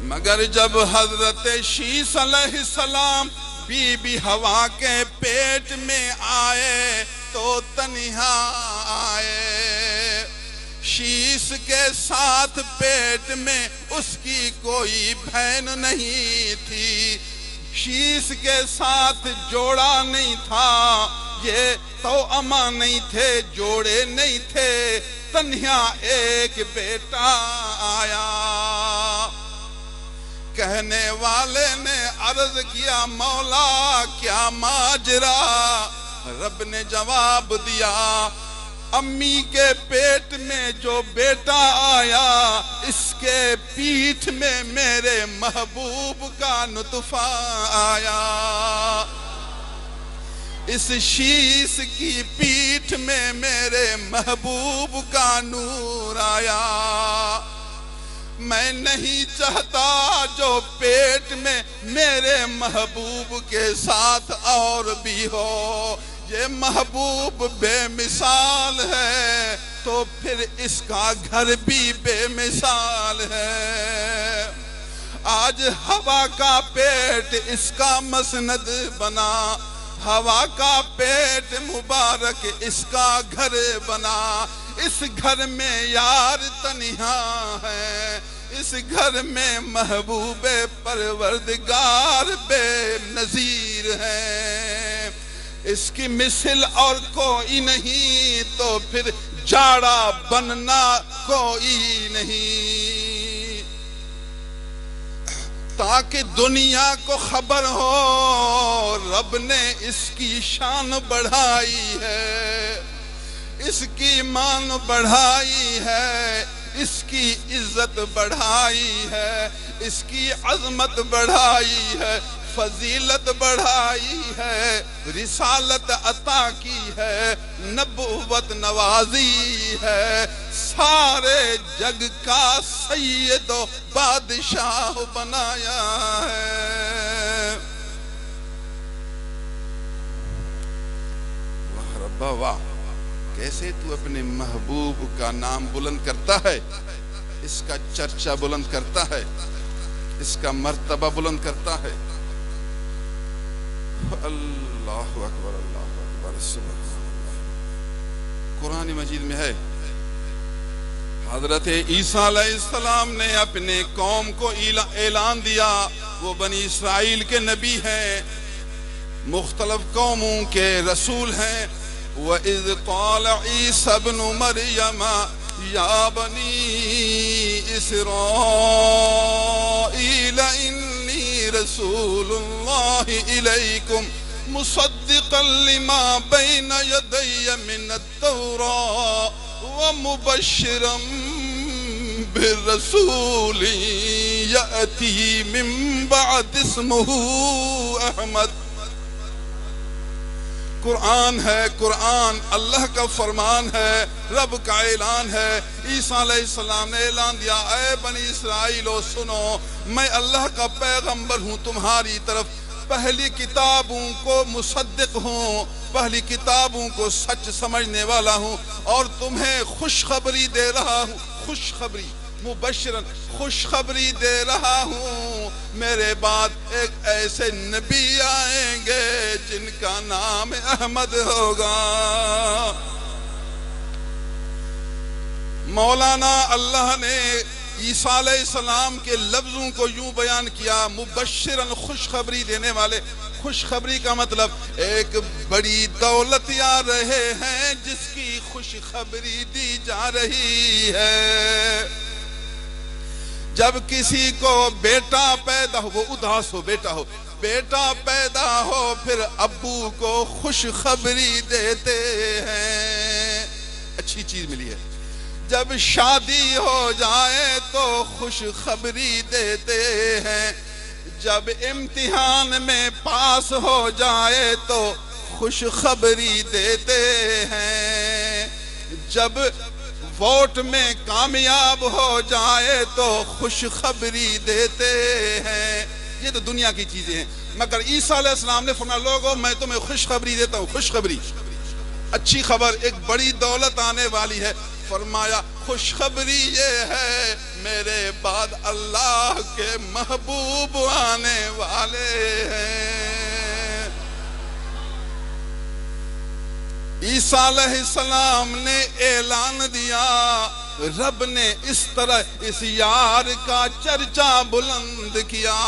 Speaker 1: مگر جب حضرت شیس علیہ السلام بی بی ہوا کے پیٹ میں آئے تو تنہا آئے. شیس کے ساتھ پیٹ میں اس کی کوئی بہن نہیں تھی. شیس کے ساتھ جوڑا نہیں تھا. یہ توأمہ نہیں تھے، جوڑے نہیں تھے. تنہا ایک بیٹا آیا. کہنے والے نے عرض کیا مولا کیا ماجرا؟ رب نے جواب دیا امی کے پیٹ میں جو بیٹا آیا اس کے پیٹھ میں میرے محبوب کا نطفہ آیا. اس شیس کی پیٹھ میں میرے محبوب کا نور آیا. میں نہیں چاہتا جو پیٹ میں میرے محبوب کے ساتھ اور بھی ہو. یہ محبوب بے مثال ہے تو پھر اس کا گھر بھی بے مثال ہے. آج ہوا کا پیٹ اس کا مسند بنا. ہوا کا پیٹ مبارک اس کا گھر بنا. اس گھر میں یار تنہا ہے. اس گھر میں محبوب پروردگار بے نظیر ہے. اس کی مثل اور کوئی نہیں تو پھر جاڑا بننا کوئی نہیں. تاکہ دنیا کو خبر ہو رب نے اس کی شان بڑھائی ہے. اس کی مان بڑھائی ہے. اس کی عزت بڑھائی ہے. اس کی عظمت بڑھائی ہے. فضیلت بڑھائی ہے. رسالت عطا کی ہے. نبوت نوازی ہے. سارے جگ کا سید و بادشاہ بنایا ہے. واہ ربا واہ. کیسے تو اپنے محبوب کا نام بلند کرتا ہے. اس کا چرچا بلند کرتا ہے. اس کا مرتبہ بلند کرتا ہے. اللہ اکبر اللہ اکبر. سبحان اللہ. قرآن مجید میں ہے حضرت عیسیٰ علیہ السلام نے اپنے قوم کو اعلان دیا. وہ بنی اسرائیل کے نبی ہیں. مختلف قوموں کے رسول ہیں. وَإِذْ قَالَ عِيسَى ابْنُ مَرْيَمَ يَا بَنِي إِسْرَائِيلَ إِنِّي رَسُولُ اللَّهِ إِلَيْكُمْ مُصَدِّقًا لِمَا بَيْنَ يَدَيَّ مِنَ التَّوْرَاةِ وَمُبَشِّرًا بِالرَّسُولِ يَأْتِي مِن بَعْدِ اسْمُهُ أَحْمَدُ. قرآن ہے. قرآن اللہ کا فرمان ہے. رب کا اعلان ہے. عیسیٰ علیہ السلام نے اعلان دیا اے بنی اسرائیلو سنو میں اللہ کا پیغمبر ہوں تمہاری طرف. پہلی کتابوں کو مصدق ہوں. پہلی کتابوں کو سچ سمجھنے والا ہوں اور تمہیں خوشخبری دے رہا ہوں. خوشخبری مبشرن خوشخبری دے رہا ہوں. میرے بعد ایک ایسے نبی آئیں گے جن کا نام احمد ہوگا. مولانا اللہ نے عیسیٰ علیہ السلام کے لفظوں کو یوں بیان کیا مبشرن خوشخبری دینے والے. خوشخبری کا مطلب ایک بڑی دولت آ رہے ہیں جس کی خوشخبری دی جا رہی ہے. جب کسی کو بیٹا پیدا ہو وہ اداس ہو بیٹا ہو. بیٹا پیدا ہو پھر ابو کو خوشخبری دیتے ہیں. اچھی چیز ملی ہے. جب شادی ہو جائے تو خوشخبری دیتے ہیں. جب امتحان میں پاس ہو جائے تو خوشخبری دیتے ہیں. جب ووٹ میں کامیاب ہو جائے تو خوشخبری دیتے ہیں. یہ تو دنیا کی چیزیں ہیں، مگر عیسیٰ علیہ السلام نے فرمایا لوگوں میں تمہیں خوشخبری دیتا ہوں، خوشخبری، اچھی خبر، ایک بڑی دولت آنے والی ہے۔ فرمایا خوشخبری یہ ہے میرے بعد اللہ کے محبوب آنے والے ہیں۔ عیسیٰ علیہ السلام نے اعلان دیا، رب نے اس طرح اس یار کا چرچا بلند کیا۔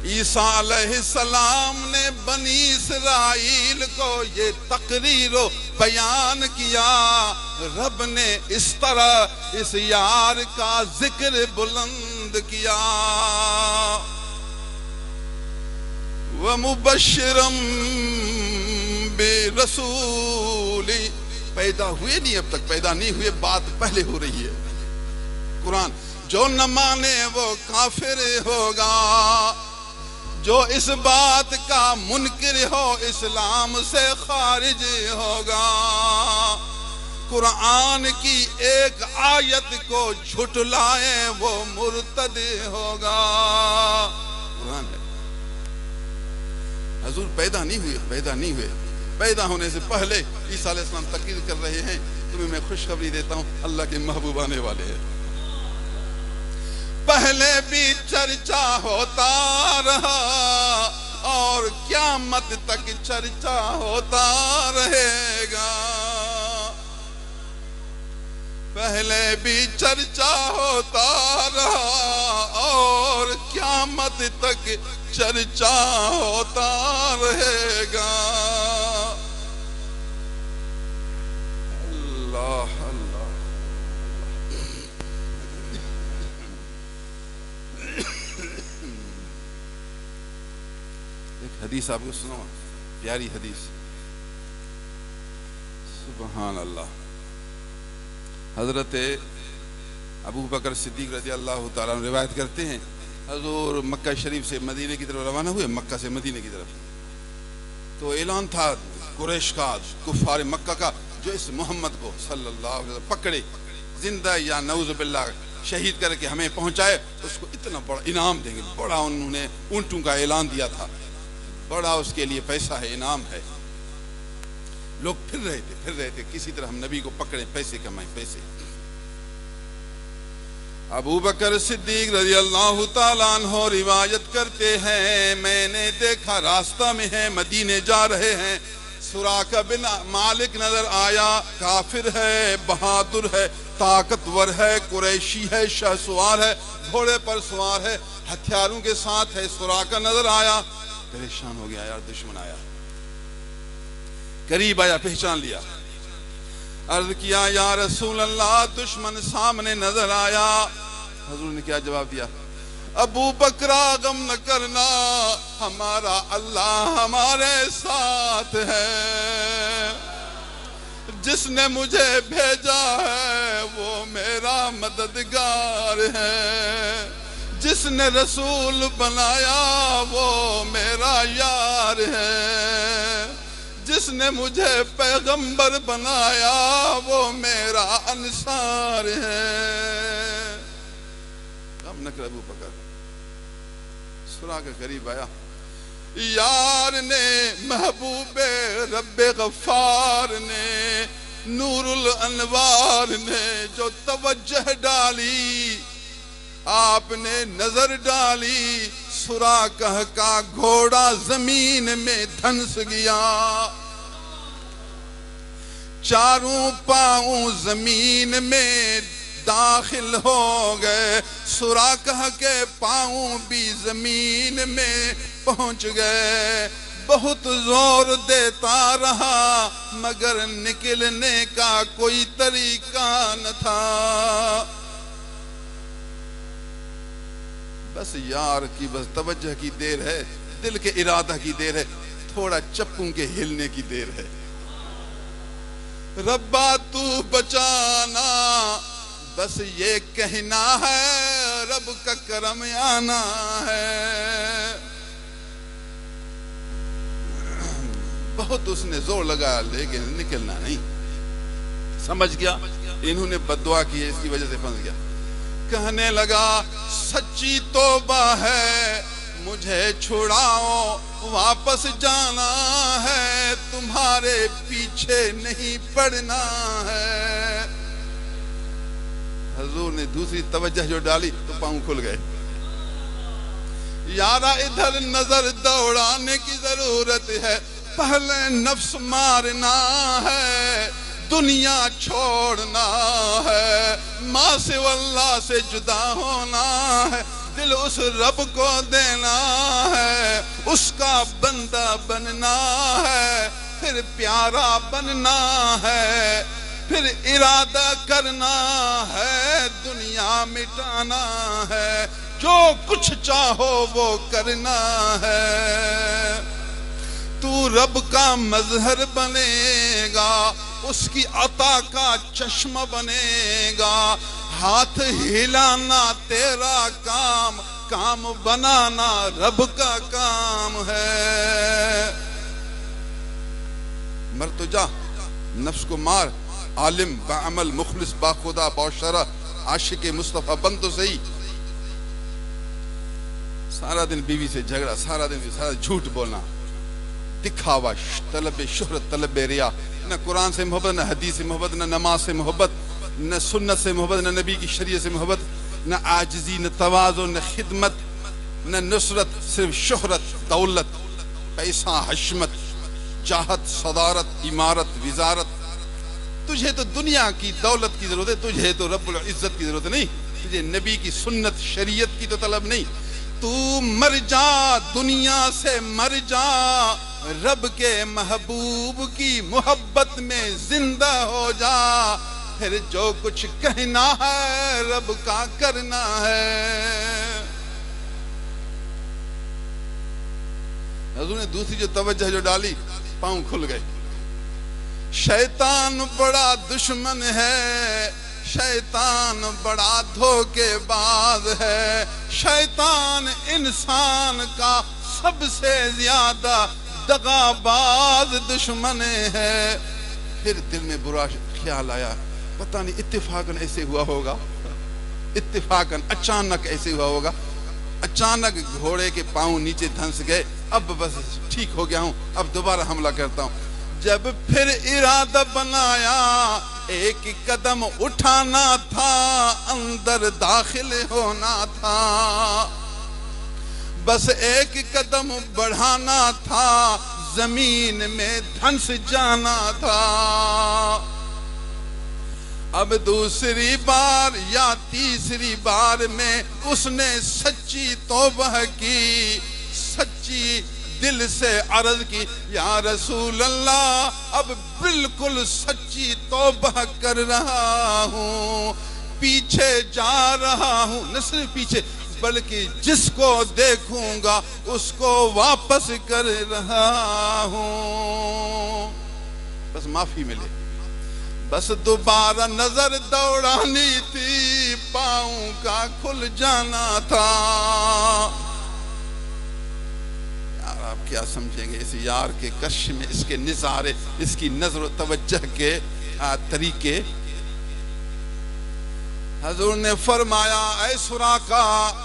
Speaker 1: عیسیٰ علیہ السلام نے بنی اسرائیل کو یہ تقریر و بیان کیا، رب نے اس طرح اس یار کا ذکر بلند کیا۔ وَمُبَشِّرًا بِرَسُولٍ، پیدا ہوئے نہیں، اب تک پیدا نہیں ہوئے، بات پہلے ہو رہی ہے۔ قرآن، جو نہ مانے وہ کافر ہوگا، جو اس بات کا منکر ہو اسلام سے خارج ہوگا، قرآن کی ایک آیت کو جھٹلائے وہ مرتد ہوگا۔ قرآن ہے، حضور پیدا نہیں ہوئے، پیدا نہیں ہوئے، پیدا ہونے سے پہلے عیسیٰ علیہ السلام تقریر کر رہے ہیں، تمہیں میں خوشخبری دیتا ہوں اللہ کے محبوب آنے والے ہیں۔ پہلے بھی چرچا ہوتا رہا اور قیامت تک چرچا ہوتا رہے گا، پہلے بھی چرچا ہوتا رہا اور قیامت تک چرچا ہوتا رہے گا۔ اللہ اللہ، ایک حدیث آپ کو سنو، پیاری حدیث، سبحان اللہ۔ حضرت ابو بکر صدیق رضی اللہ تعالیٰ عنہ روایت کرتے ہیں، حضور مکہ شریف سے مدینے کی طرف روانہ ہوئے، مکہ سے مدینے کی طرف، تو اعلان تھا قریش کا، کفار مکہ کا، جو اس محمد کو صلی اللہ علیہ وسلم پکڑے زندہ یا نعوذ باللہ شہید کر کے ہمیں پہنچائے، اس کو اتنا بڑا انعام دیں گے۔ بڑا انہوں نے اونٹوں کا اعلان دیا تھا، بڑا اس کے لیے پیسہ ہے، انعام ہے۔ لوگ پھر رہے تھے کسی طرح ہم نبی کو پکڑیں، پیسے کمائیں، پیسے۔ ابو بکر صدیق رضی اللہ تعالیٰ عنہ روایت کرتے ہیں، میں نے دیکھا راستہ میں ہے، مدینے جا رہے ہیں، سراقہ بن مالک نظر آیا، کافر ہے، بہادر ہے، طاقتور ہے، قریشی ہے، شاہ سوار ہے، گھوڑے پر سوار ہے، ہتھیاروں کے ساتھ ہے۔ سراقہ نظر آیا، پریشان ہو گیا، یار دشمن آیا، قریب آیا، پہچان لیا، عرض کیا یا رسول اللہ دشمن سامنے نظر آیا۔ حضور نے کیا جواب دیا؟ ابو بکرا غم نہ کرنا، ہمارا اللہ ہمارے ساتھ ہے، جس نے مجھے بھیجا ہے وہ میرا مددگار ہے، جس نے رسول بنایا وہ میرا یار ہے، جس نے مجھے پیغمبر بنایا وہ میرا انصار ہے۔ غم نہ کر ابو بکر۔ سراقہ قریب آیا، یار نے محبوب رب غفار نے، نور الانوار نے جو توجہ ڈالی، آپ نے نظر ڈالی، سراقہ کا گھوڑا زمین میں دھنس گیا، چاروں پاؤں زمین میں داخل ہو گئے، سراقہ کے پاؤں بھی زمین میں پہنچ گئے، بہت زور دیتا رہا مگر نکلنے کا کوئی طریقہ نہ تھا۔ بس یار کی بس توجہ کی دیر ہے، دل کے ارادہ کی دیر ہے، تھوڑا چپوں کے ہلنے کی دیر ہے۔ ربا تو بچانا، بس یہ کہنا ہے، رب کا کرم آنا ہے۔ بہت اس نے زور لگایا لیکن نکلنا نہیں، سمجھ گیا انہوں نے بد دعا کی ہے، اس کی وجہ سے پھنس گیا۔ کہنے لگا سچی توبہ ہے مجھے چھڑاؤ واپس جانا ہے تمہارے پیچھے نہیں پڑنا ہے۔ حضور نے دوسری توجہ جو ڈالی تو پاؤں کھل گئے۔ یارا ادھر نظر دوڑانے کی ضرورت ہے، پہلے نفس مارنا ہے، دنیا چھوڑنا ہے، ماں سے اللہ سے جدا ہونا ہے، دل اس رب کو دینا ہے، اس کا بندہ بننا ہے، پھر پیارا بننا ہے، پھر ارادہ کرنا ہے، دنیا مٹانا ہے، جو کچھ چاہو وہ کرنا ہے۔ تو رب کا مظہر بنے گا، اس کی عطا کا چشمہ بنے گا، ہاتھ ہلانا تیرا کام، کام بنانا رب کا کام ہے۔ مر تو جا، نفس کو مار، عالم بعمل مخلص باخدا باشرہ عاشق مصطفیٰ بن تو صحیح۔ سارا دن بیوی سے جھگڑا، سارا جھوٹ بولنا، دکھاوا، طلب شہرت، طلب ریا، نہ قرآن سے محبت، نہ حدیث سے محبت، نہ نماز سے محبت، نہ سنت سے محبت، نہ نبی کی شریعت سے محبت، نہ عاجزی، نہ تواضع، نہ خدمت، نہ نصرت، صرف شہرت، دولت، پیسہ، حشمت، چاہت، صدارت، عمارت، وزارت۔ تجھے تو دنیا کی دولت کی ضرورت ہے، تجھے تو رب العزت کی ضرورت نہیں، تجھے نبی کی سنت شریعت کی تو طلب نہیں۔ تو مر جا، دنیا سے مر جا، رب کے محبوب کی محبت میں زندہ ہو جا، پھر جو کچھ کہنا ہے رب کا کرنا ہے۔ حضور نے دوسری جو توجہ جو ڈالی، پاؤں کھل گئے۔ شیطان بڑا دشمن ہے، شیطان بڑا دھوکے باز ہے، شیطان انسان کا سب سے زیادہ دغا باز دشمن ہے۔ پھر دل میں برا خیال آیا، پتہ نہیں اتفاقاً ایسے ہوا ہوگا، اتفاقاً اچانک ایسے ہوا ہوگا، اچانک گھوڑے کے پاؤں نیچے دھنس گئے، اب بس ٹھیک ہو گیا ہوں، اب دوبارہ حملہ کرتا ہوں۔ جب پھر ارادہ بنایا، ایک قدم اٹھانا تھا، اندر داخل ہونا تھا، بس ایک قدم بڑھانا تھا، زمین میں دھنس جانا تھا۔ اب دوسری بار یا تیسری بار میں اس نے سچی توبہ کی، سچی دل سے عرض کی، یا رسول اللہ اب بالکل سچی توبہ کر رہا ہوں، پیچھے جا رہا ہوں، نہ صرف پیچھے بلکہ جس کو دیکھوں گا اس کو واپس کر رہا ہوں، بس معافی ملے، بس دوبارہ نظر دوڑانی تھی، پاؤں کا کھل جانا تھا۔ آپ کیا سمجھیں گے اس یار کے کش میں، اس کے نظارے، اس کی نظر و توجہ کے طریقے۔ حضور نے فرمایا، اے سراقہ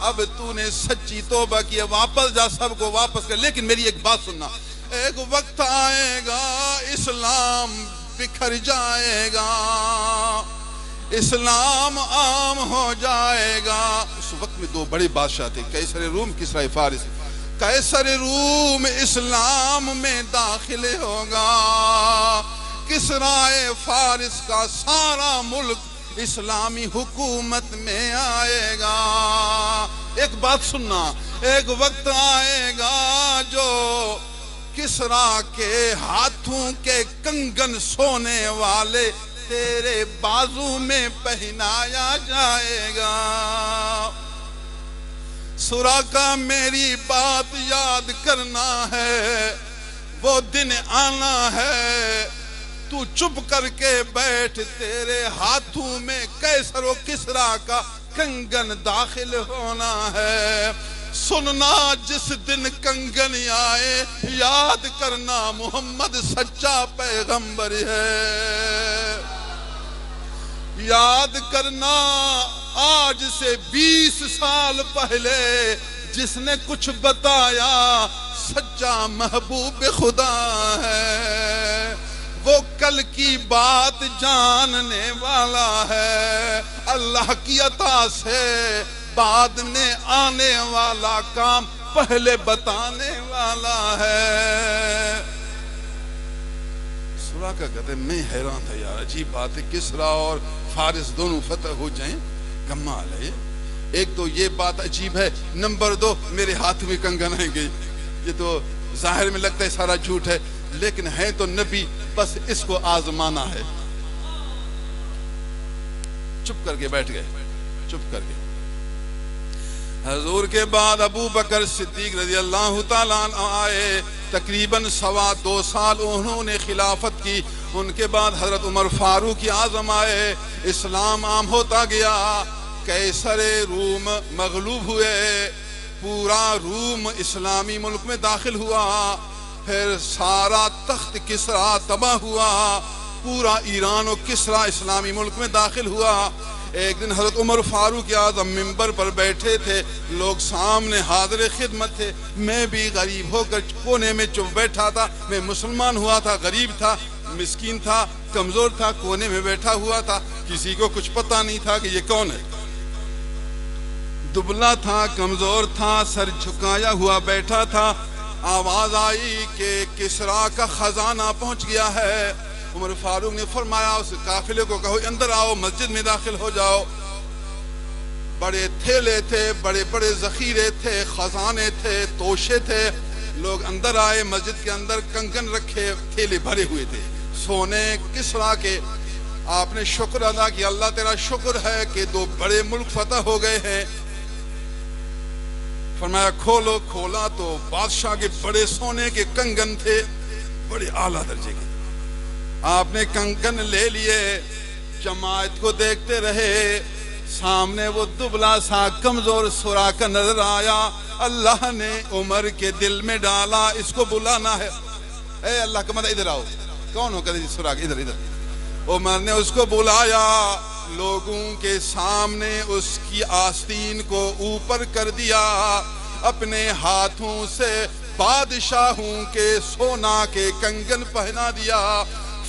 Speaker 1: اب تو نے سچی توبہ کی، واپس جا، سب کو واپس کر، لیکن میری ایک بات سننا، ایک وقت آئے گا اسلام بکھر جائے گا، اسلام عام ہو جائے گا۔ اس وقت میں دو بڑے بادشاہ تھے، قیصر روم، کسریٰ فارس۔ قیصر روم اسلام میں داخل ہوگا، کسریٰ فارس کا سارا ملک اسلامی حکومت میں آئے گا۔ ایک بات سننا، ایک وقت آئے گا جو کسریٰ کے ہاتھوں کے کنگن سونے والے تیرے بازو میں پہنایا جائے گا۔ سراقہ میری بات یاد کرنا ہے، وہ دن آنا ہے، تو چپ کر کے بیٹھ، تیرے ہاتھوں میں قیصر و کسریٰ کا کنگن داخل ہونا ہے۔ سننا، جس دن کنگن آئے یاد کرنا محمد سچا پیغمبر ہے، یاد کرنا آج سے 20 سال پہلے جس نے کچھ بتایا سچا محبوب خدا ہے، وہ کل کی بات جاننے والا ہے، اللہ کی عطا سے بعد میں آنے والا کام پہلے بتانے والا ہے۔ سراقہ کہتے ہیں میں حیران تھا یار، عجیب بات ہے، کسریٰ اور فارس دونوں فتح ہو جائیں، کمال ہے۔ ایک تو یہ بات عجیب ہے، نمبر 2 میرے ہاتھ میں کنگن آئیں گے، یہ تو ظاہر میں لگتا ہے سارا جھوٹ ہے، لیکن ہے تو نبی، بس اس کو آزمانا ہے۔ چپ کر کے بیٹھ گئے، چپ کر کے۔ حضور کے بعد ابو بکر صدیق رضی اللہ تعالیٰ عنہ آئے، تقریباً 2.25 سال انہوں نے خلافت کی۔ ان کے بعد حضرت عمر فاروق اعظم آئے، اسلام عام ہوتا گیا، قیصر روم مغلوب ہوئے، پورا روم اسلامی ملک میں داخل ہوا، پھر سارا تخت کسریٰ تباہ ہوا، پورا ایران و کسریٰ اسلامی ملک میں داخل ہوا۔ ایک دن حضرت عمر فاروق اعظم منبر پر بیٹھے تھے، لوگ سامنے حاضر خدمت تھے، میں بھی غریب ہو کر کونے میں چپ بیٹھا تھا، میں مسلمان ہوا تھا، غریب تھا، مسکین تھا، کمزور تھا، کونے میں بیٹھا ہوا تھا، کسی کو کچھ پتہ نہیں تھا کہ یہ کون ہے، دبلا تھا، کمزور تھا، سر جھکایا ہوا بیٹھا تھا۔ آواز آئی کہ کسریٰ کا خزانہ پہنچ گیا ہے۔ عمر فاروق نے فرمایا اس قافلے کو کہو اندر آؤ، مسجد میں داخل ہو جاؤ۔ بڑے تھیلے تھے، بڑے بڑے ذخیرے تھے، خزانے تھے، توشے تھے، لوگ اندر آئے، مسجد کے اندر کنگن رکھے، تھیلے بھرے ہوئے تھے سونے کسریٰ کے۔ آپ نے شکر ادا کیا، اللہ تیرا شکر ہے کہ 2 بڑے ملک فتح ہو گئے ہیں۔ فرمایا کھولو، کھولا تو بادشاہ کے بڑے سونے کے کنگن تھے، بڑے اعلیٰ درجے کے۔ آپ نے کنگن لے لیے، جماعت کو دیکھتے رہے، سامنے وہ دبلا سا کمزور سراقہ نظر آیا۔ اللہ نے عمر کے دل میں ڈالا اس کو بلانا ہے، اے اللہ کا مدد ادھر آؤ، کون ہو کہتے سراقہ ادھر ادھر۔ عمر نے اس کو بلایا، لوگوں کے سامنے اس کی آستین کو اوپر کر دیا، اپنے ہاتھوں سے بادشاہوں کے سونا کے کنگن پہنا دیا۔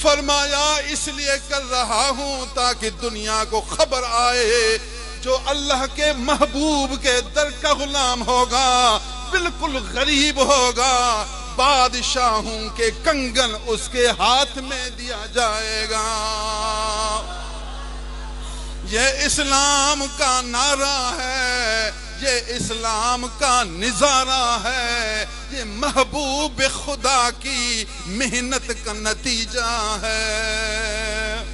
Speaker 1: فرمایا اس لیے کر رہا ہوں تاکہ دنیا کو خبر آئے، جو اللہ کے محبوب کے در کا غلام ہوگا، بالکل غریب ہوگا، بادشاہوں کے کنگن اس کے ہاتھ میں دیا جائے گا۔ یہ اسلام کا نعرہ ہے، یہ اسلام کا نظارہ ہے، یہ محبوب خدا کی محنت کا نتیجہ ہے۔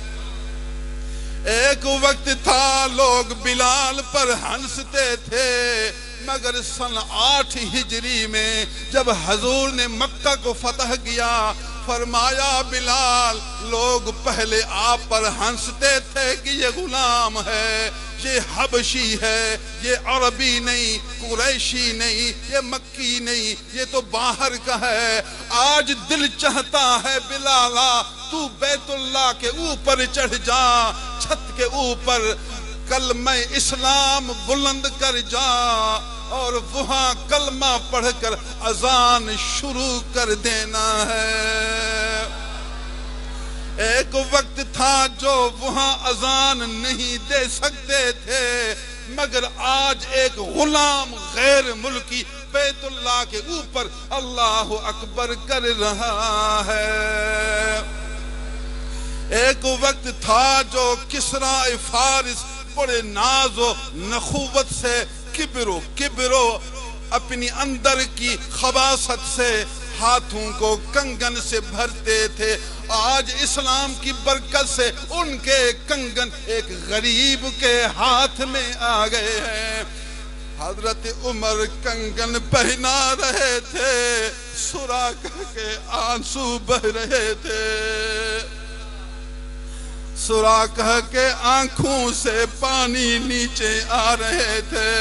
Speaker 1: ایک وقت تھا لوگ بلال پر ہنستے تھے، مگر سن 8 ہجری میں جب حضور نے مکہ کو فتح کیا، فرمایا بلال لوگ پہلے آپ پر ہنستے تھے کہ یہ غلام ہے، یہ حبشی ہے، یہ عربی نہیں، قریشی نہیں، یہ مکی نہیں، یہ تو باہر کا ہے۔ آج دل چاہتا ہے بلالا تو بیت اللہ کے اوپر چڑھ جا، چھت کے اوپر کلمہ اسلام بلند کر جا اور وہاں کلمہ پڑھ کر اذان شروع کر دینا ہے۔ ایک وقت تھا جو وہاں اذان نہیں دے سکتے تھے، مگر آج ایک غلام غیر ملکی بیت اللہ کے اوپر اللہ اکبر کر رہا ہے۔ ایک وقت تھا جو کسریٰ فارس بڑے ناز و نخوت سے کبرو اپنی اندر کی خباثت سے ہاتھوں کو کنگن سے بھرتے تھے، آج اسلام کی برکت سے ان کے کنگن ایک غریب کے ہاتھ میں آ گئے ہیں۔ حضرت عمر کنگن پہنا رہے تھے، سراقہ کے آنسو بہ رہے تھے، سراقہ کے آنکھوں سے پانی نیچے آ رہے تھے۔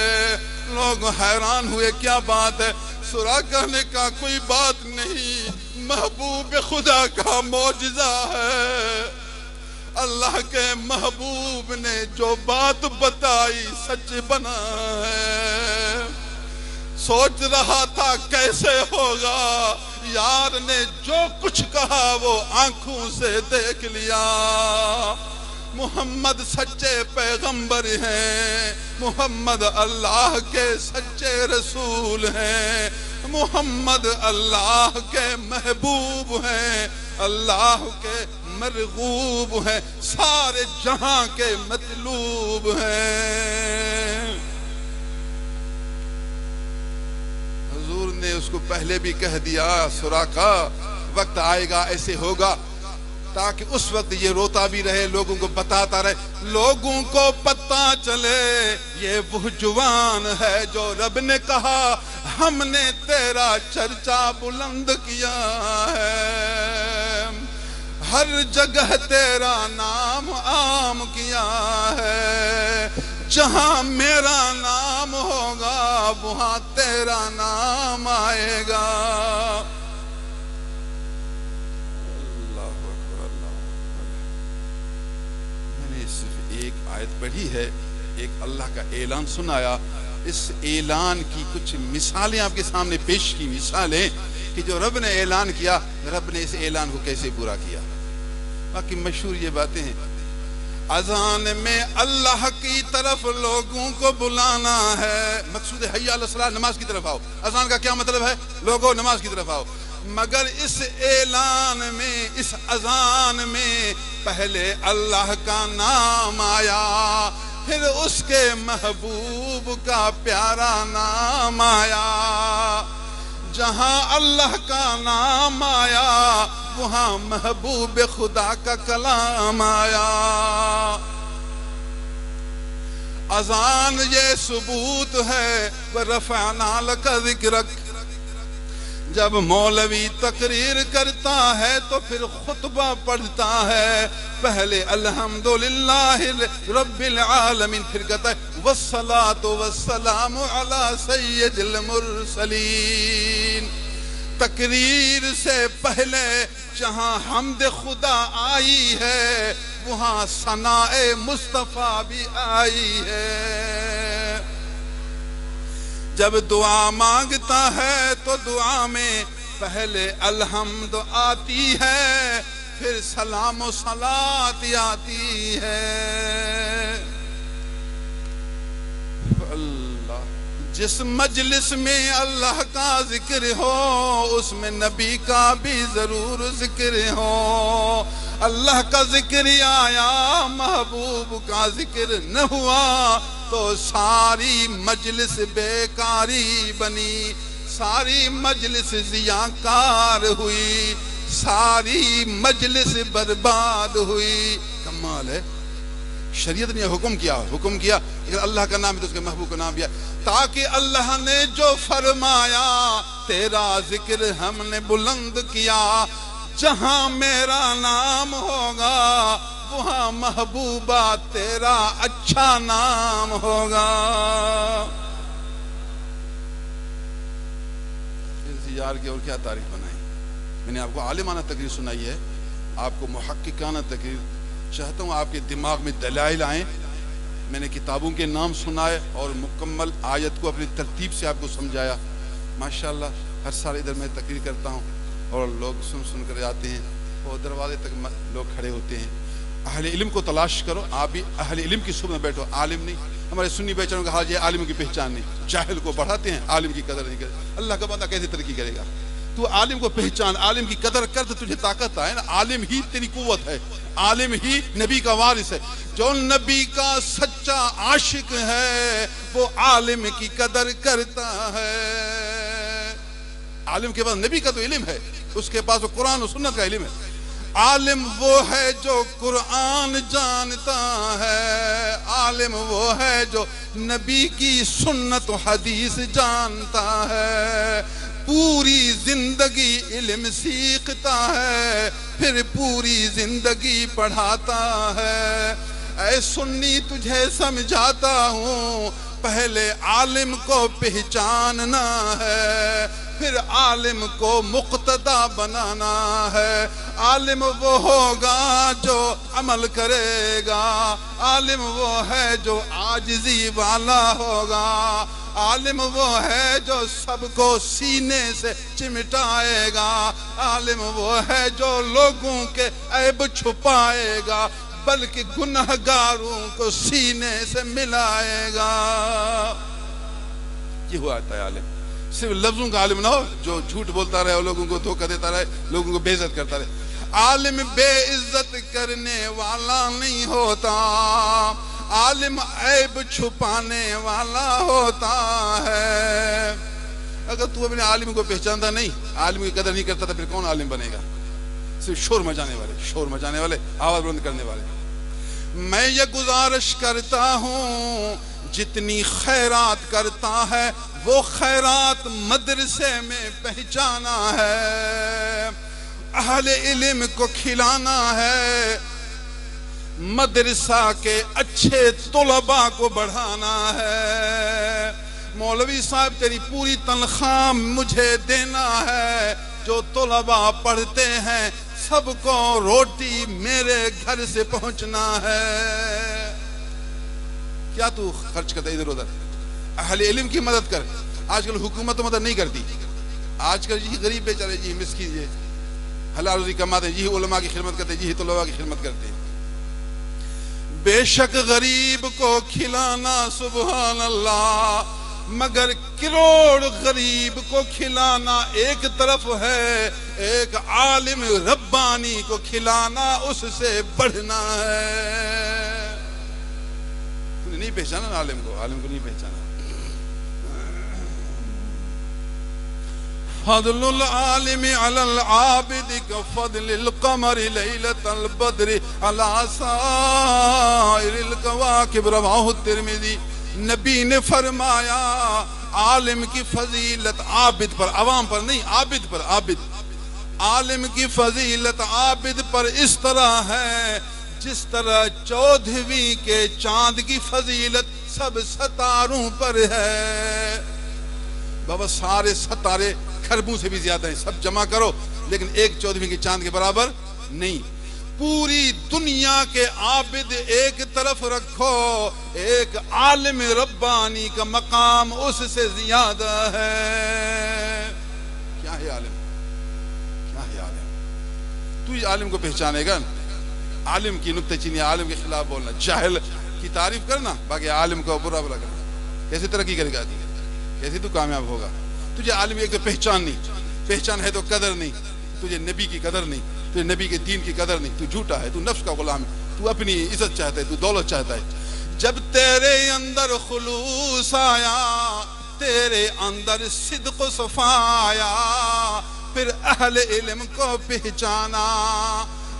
Speaker 1: لوگ حیران ہوئے کیا بات ہے؟ سراقہ نے کہا کوئی بات نہیں، محبوب خدا کا معجزہ ہے۔ اللہ کے محبوب نے جو بات بتائی سچ بنا ہے۔ سوچ رہا تھا کیسے ہوگا، یار نے جو کچھ کہا وہ آنکھوں سے دیکھ لیا۔ محمد سچے پیغمبر ہیں، محمد اللہ کے سچے رسول ہیں، محمد اللہ کے محبوب ہیں، اللہ کے مرغوب ہیں، سارے جہاں کے مطلوب ہیں۔ حضور نے اس کو پہلے بھی کہہ دیا، سراقہ وقت آئے گا ایسے ہوگا، تاکہ اس وقت یہ روتا بھی رہے، لوگوں کو بتاتا رہے، لوگوں کو پتہ چلے یہ وہ جوان ہے جو رب نے کہا ہم نے تیرا چرچا بلند کیا ہے، ہر جگہ تیرا نام عام کیا ہے، جہاں میرا نام ہوگا وہاں تیرا نام آئے گا۔ ایک آیت پڑھی ہے، ایک اللہ کا اعلان سنایا، اس اعلان کی کچھ مثالیں آپ کے سامنے پیش کی، مثالیں کہ جو رب نے اعلان کیا، رب نے اس اعلان کو کیسے پورا کیا۔ باقی مشہور یہ باتیں ہیں، اذان میں اللہ کی طرف لوگوں کو بلانا ہے، مقصود ہے حی علی الصلاۃ، نماز کی طرف آؤ۔ اذان کا کیا مطلب ہے؟ لوگوں نماز کی طرف آؤ۔ مگر اس اعلان میں، اس اذان میں پہلے اللہ کا نام آیا، پھر اس کے محبوب کا پیارا نام آیا۔ جہاں اللہ کا نام آیا وہاں محبوب خدا کا کلام آیا۔ اذان یہ ثبوت ہے، وَرَفَعْنَا لَكَ ذِكْرَكَ، جب مولوی تقریر کرتا ہے تو پھر خطبہ پڑھتا ہے، پہلے الحمدللہ رب العالمین، پھر کہتا ہے والصلاة والسلام علی سید المرسلین۔ تقریر سے پہلے جہاں حمد خدا آئی ہے وہاں ثناء مصطفیٰ بھی آئی ہے۔ جب دعا مانگتا ہے تو دعا میں پہلے الحمد آتی ہے، پھر سلام و صلات آتی ہے۔ اللہ، جس مجلس میں اللہ کا ذکر ہو اس میں نبی کا بھی ضرور ذکر ہو۔ اللہ کا ذکر آیا، محبوب کا ذکر نہ ہوا تو ساری مجلس بیکاری بنی، ساری مجلس ضیاءکار ہوئی، ساری مجلس برباد ہوئی۔ کمال ہے، شریعت نے حکم کیا اگر اللہ کا نام ہے تو اس کے محبوب کا نام بھی ہے، تاکہ اللہ نے جو فرمایا تیرا ذکر ہم نے بلند کیا، جہاں میرا نام ہوگا وہاں محبوبہ تیرا اچھا نام ہوگا۔ اس یار کی اور کیا تعریف بنائی۔ میں نے آپ کو عالمانہ تقریر سنائی ہے، آپ کو محققانہ تقریر چاہتا ہوں آپ کے دماغ میں دلائل آئیں۔ میں نے کتابوں کے نام سنائے اور مکمل آیت کو اپنی ترتیب سے آپ کو سمجھایا۔ ماشاءاللہ ہر سال ادھر میں تقریر کرتا ہوں اور لوگ سن کر جاتے ہیں، اور دروازے تک لوگ کھڑے ہوتے ہیں۔ اہل علم کو تلاش کرو، آپ بھی اہل علم کی صحبت میں بیٹھو، عالم نہیں۔ ہمارے سنی بیچاروں کا حال یہ عالم کی پہچان نہیں، جاہل کو بڑھاتے ہیں، عالم کی قدر نہیں کرتے۔ اللہ کا بندہ کیسے ترقی کرے گا؟ تو عالم کو پہچان، عالم کی قدر کر تو تجھے طاقت آئے نا۔ عالم ہی تیری قوت ہے، عالم ہی نبی کا وارث ہے۔ جو نبی کا سچا عاشق ہے وہ عالم کی قدر کرتا ہے۔ عالم کے پاس نبی کا تو علم ہے، اس کے پاس قرآن و سنت کا علم ہے۔ عالم وہ ہے جو قرآن جانتا ہے، عالم وہ ہے جو نبی کی سنت و حدیث جانتا ہے، پوری زندگی علم سیکھتا ہے، پھر پوری زندگی پڑھاتا ہے۔ اے سنی تجھے سمجھاتا ہوں، پہلے عالم کو پہچاننا ہے، پھر عالم کو مقتدا بنانا ہے۔ عالم وہ ہوگا جو عمل کرے گا، عالم وہ ہے جو عاجزی والا ہوگا، عالم وہ ہے جو سب کو سینے سے چمٹائے گا، عالم وہ ہے جو لوگوں کے عیب چھپائے گا بلکہ گنہگاروں کو سینے سے ملائے گا۔ یہ ہوا ہے عالم، صرف لفظوں کا عالم نہ ہو جو جھوٹ بولتا رہے اور لوگوں کو دھوکہ دیتا رہے، لوگوں کو بے عزت کرتا رہے۔ عالم بے عزت کرنے والا نہیں ہوتا، عالم عیب چھپانے والا ہوتا ہے۔ اگر تو اپنے عالم کو پہچانتا نہیں، عالم کی قدر نہیں کرتا تو پھر کون عالم بنے گا؟ صرف شور مچانے والے، آواز بلند کرنے والے۔ میں یہ گزارش کرتا ہوں جتنی خیرات کرتا ہے وہ خیرات مدرسے میں پہچانا ہے، اہل علم کو کھلانا ہے، مدرسہ کے اچھے طلباء کو بڑھانا ہے۔ مولوی صاحب تیری پوری تنخواہ مجھے دینا ہے، جو طلباء پڑھتے ہیں سب کو روٹی میرے گھر سے پہنچنا ہے۔ کیا تو خرچ کرتا ادھر ادھر؟ اہل علم کی مدد کر۔ آج کل حکومت مدد نہیں کرتی، آج کل یہی غریب بیچارے، یہی مسکین، یہ حلال روزی کماتے ہیں، یہی علماء کی خدمت کرتے ہیں، یہی طلباء کی خدمت کرتے ہیں۔ بے شک غریب کو کھلانا سبحان اللہ، مگر کروڑ غریب کو کھلانا ایک طرف ہے، ایک عالم ربانی کو کھلانا اس سے بڑھنا ہے۔ نہیں پہچانا عالم کو نہیں پہچانا۔ فضل العالم علی العابد كفضل القمر ليلة البدر على سائر الكواكب، رواہ الترمذی۔ نبی نے فرمایا عالم کی فضیلت عابد پر، عوام پر نہیں، عابد پر، عابد۔ عالم کی فضیلت عابد پر اس طرح ہے جس طرح 14ویں کے چاند کی فضیلت سب ستاروں پر ہے۔ بابا سارے ستارے کھربوں سے بھی زیادہ ہیں، سب جمع کرو لیکن ایک 14ویں کے چاند کے برابر نہیں۔ پوری دنیا کے عابد ایک طرف رکھو، ایک عالم ربانی کا مقام اس سے زیادہ ہے۔ کیا ہے عالم؟ کیا ہے عالم؟ تو یہ عالم کو پہچانے گا، عالم کی نکتہ چینی، عالم کے خلاف بولنا، جاہل کی تعریف کرنا، باقی عالم کو برا بلا کرنا، کیسے ترقی کرے گا؟ کیسے تو کامیاب ہوگا؟ تجھے عالم ایک تو پہچان نہیں، پہچان ہے تو قدر نہیں، تجھے نبی کی قدر نہیں، تجھے نبی کے دین کی قدر نہیں، تو جھوٹا ہے، تو نفس کا غلام ہے، تو اپنی عزت چاہتا ہے، تو دولت چاہتا ہے۔ جب تیرے اندر خلوص آیا، تیرے اندر صدق و صفا آیا، پھر اہل علم کو پہچانا،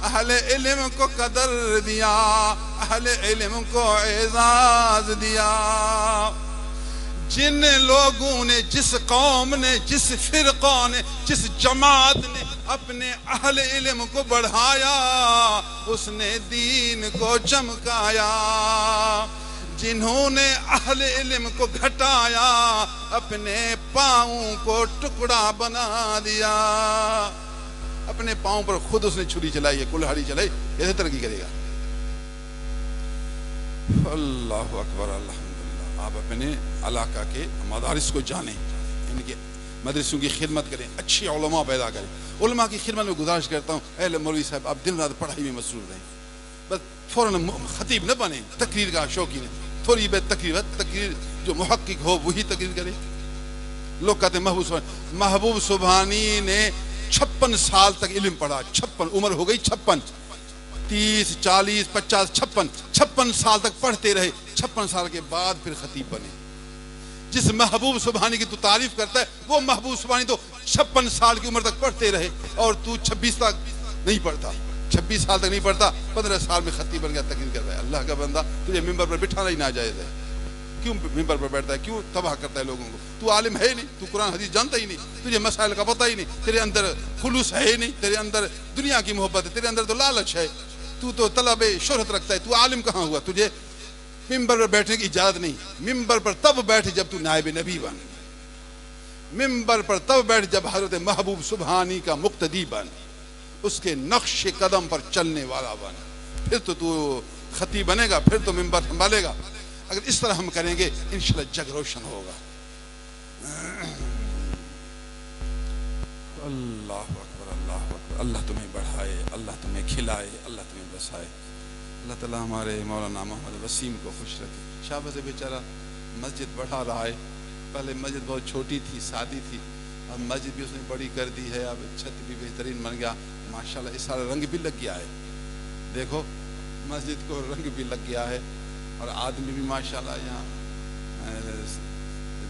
Speaker 1: اہل علم کو قدر دیا، اہل علم کو اعزاز دیا۔ جن لوگوں نے، جس قوم نے، جس فرقہ نے، جس جماعت نے اپنے اہل علم کو بڑھایا اس نے دین کو چمکایا، جنہوں نے اہل علم کو گھٹایا اپنے پاؤں کو ٹکڑا بنا دیا۔ اپنے پاؤں پر خود اس نے چھری چلائی ہے، کلہاڑی چلائی، کیسے ترقی کرے گا؟ اللہ اکبر، الحمدللہ۔ آپ اپنے علاقہ کے مدارس کو جانیں، ان کے مدرسوں کی خدمت کریں، اچھی علماء پیدا کریں۔ علماء کی خدمت میں گزارش کرتا ہوں، اے مولوی صاحب آپ دن رات پڑھائی میں مصروف رہیں، بس فوراً خطیب نہ بنیں، تقریر کا شوقین ہے، تھوڑی بہت تقریر جو محقق ہو وہی تقریر کرے۔ لوگ کہتے ہیں محبوب سبحانی نے 56 سال تک علم پڑھا، 56 عمر ہو گئی، 56 30 40 50 56 سال تک پڑھتے رہے، 56 سال کے بعد پھر خطیب بنے۔ جس محبوب سبحانی کی تو تعریف کرتا ہے وہ محبوب سبحانی تو 56 سال کی عمر تک پڑھتے رہے اور تو 26 تک نہیں پڑھتا، 26 سال تک نہیں پڑھتا، 15 سال میں خطیب بن گیا، تقریر کر رہا ہے۔ اللہ کا بندہ، تجھے ممبر پر بٹھانا ہی ناجائز ہے۔ کیوں ممبر پر بیٹھتا ہے؟ کیوں تباہ کرتا ہے لوگوں کو؟ تو عالم ہے نہیں، تو قرآن حدیث جانتا ہی نہیں، تجھے مسائل کا پتہ ہی نہیں، تیرے اندر خلوص ہے ہی نہیں، تیرے اندر دنیا کی محبت ہے، تیرے اندر تو لالچ ہے، تو طلب شہرت رکھتا ہے، تو عالم کہاں ہوا؟ تجھے ممبر پر بیٹھنے کی اجازت نہیں۔ ممبر پر تب بیٹھ جب تو نائب نبی بن، ممبر پر تب بیٹھ جب حضرت محبوب سبحانی کا مقتدی بن، اس کے نقش قدم پر چلنے والا بن، پھر تو خطیب بنے گا، پھر تو منبر سنبھالے گا۔ اگر اس طرح ہم کریں گے انشاءاللہ جگ روشن ہوگا۔ اللہ اکبر، اللہ اکبر۔ اللہ تمہیں بڑھائے، اللہ تمہیں کھلائے، اللہ تمہیں بسائے۔ اللہ تعالیٰ ہمارے مولانا محمد وسیم کو خوش رکھے۔ شاباش بیچارہ مسجد بڑھا رہا ہے، پہلے مسجد بہت چھوٹی تھی، سادی تھی، اب مسجد بھی اس نے بڑی کر دی ہے، اب چھت بھی بہترین بن گیا ماشاءاللہ، اس سارا رنگ بھی لگ گیا ہے، دیکھو مسجد کو رنگ بھی لگ گیا ہے، اور آدمی بھی ماشاءاللہ یہاں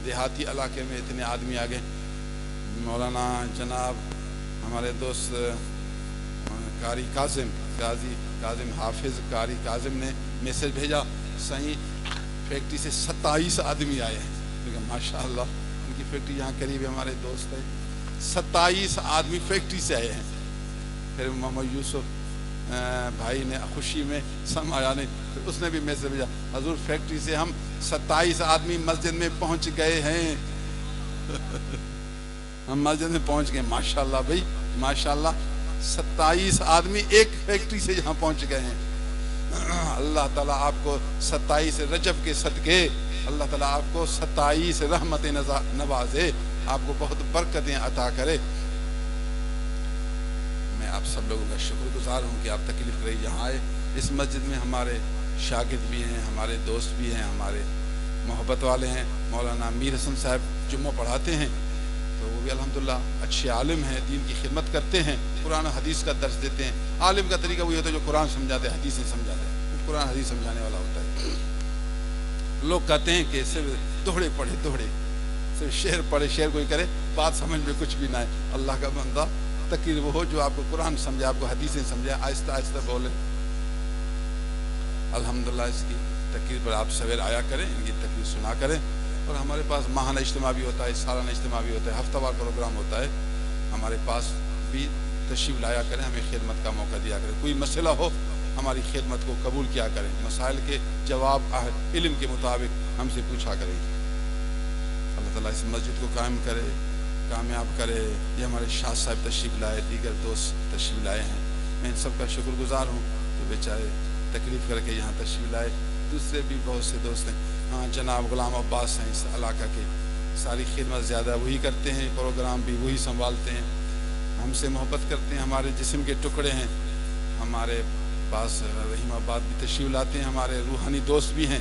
Speaker 1: دیہاتی علاقے میں اتنے آدمی آ گئے۔ مولانا جناب ہمارے دوست قاری کاظم حافظ قاری کاظم نے میسج بھیجا، صحیح فیکٹری سے 27 آدمی آئے ہیں، لیکن ماشاءاللہ ان کی فیکٹری یہاں قریب ہے، ہمارے دوست ہے، 27 آدمی فیکٹری سے آئے ہیں۔ پھر محمد یوسف بھائی نے خوشی میں سمایا نے، پھر اس نے بھی میسج بھیجا، حضور فیکٹری سے ہم 27 آدمی مسجد میں پہنچ گئے ہیں، ہم مسجد میں پہنچ گئے۔ ماشاءاللہ بھائی ماشاءاللہ، 27 آدمی ایک فیکٹری سے یہاں پہنچ گئے ہیں۔ اللہ تعالیٰ آپ کو 27 رجب کے صدقے اللہ تعالیٰ آپ کو 27 رحمتیں نوازے، آپ کو بہت برکتیں عطا کرے۔ میں آپ سب لوگوں کا شکر گزار ہوں کہ آپ تکلیف کرے یہاں آئے۔ اس مسجد میں ہمارے شاگرد بھی ہیں، ہمارے دوست بھی ہیں، ہمارے محبت والے ہیں۔ مولانا امیر حسن صاحب جمعہ پڑھاتے ہیں، تو وہ بھی الحمدللہ اچھے عالم ہیں، دین کی خدمت کرتے ہیں، قرآن حدیث کا درس دیتے ہیں۔ عالم کا طریقہ وہی ہوتا ہے جو قرآن سمجھاتے ہیں، حدیث نہیں سمجھاتے ہیں، قرآن حدیث سمجھانے والا ہوتا ہے۔ لوگ کہتے ہیں کہ صرف دوہڑے پڑھے دوہڑے، صرف شعر پڑھے شعر کوئی کرے، بات سمجھ میں کچھ بھی نہ ہے۔ اللہ کا بندہ تقریر وہ ہو جو آپ کو قرآن سمجھے، آپ کو حدیثیں سمجھے، آہستہ آہستہ بولے۔ الحمدللہ اس کی تقریر پر آپ سویر آیا کریں، ان کی تقریر سنا کریں، اور ہمارے پاس ماہانہ اجتماع بھی ہوتا ہے، سالانہ اجتماع بھی ہوتا ہے، ہفتہ وار پروگرام ہوتا ہے، ہمارے پاس بھی تشریف لایا کریں، ہمیں خدمت کا موقع دیا کریں۔ کوئی مسئلہ ہو ہماری خدمت کو قبول کیا کریں، مسائل کے جواب علم کے مطابق ہم سے پوچھا کریں۔ اللہ تعالیٰ اس مسجد کو قائم کرے، کامیاب کرے۔ یہ ہمارے شاہ صاحب تشریف لائے، دیگر دوست تشریف لائے ہیں، میں ان سب کا شکر گزار ہوں جو بیچارے تکلیف کر کے یہاں تشریف لائے۔ دوسرے بھی بہت سے دوست ہیں، ہاں جناب غلام عباس ہیں، اس علاقہ کے ساری خدمت زیادہ وہی کرتے ہیں، پروگرام بھی وہی سنبھالتے ہیں، ہم سے محبت کرتے ہیں، ہمارے جسم کے ٹکڑے ہیں، ہمارے پاس رحیم آباد بھی تشریف لاتے ہیں، ہمارے روحانی دوست بھی ہیں،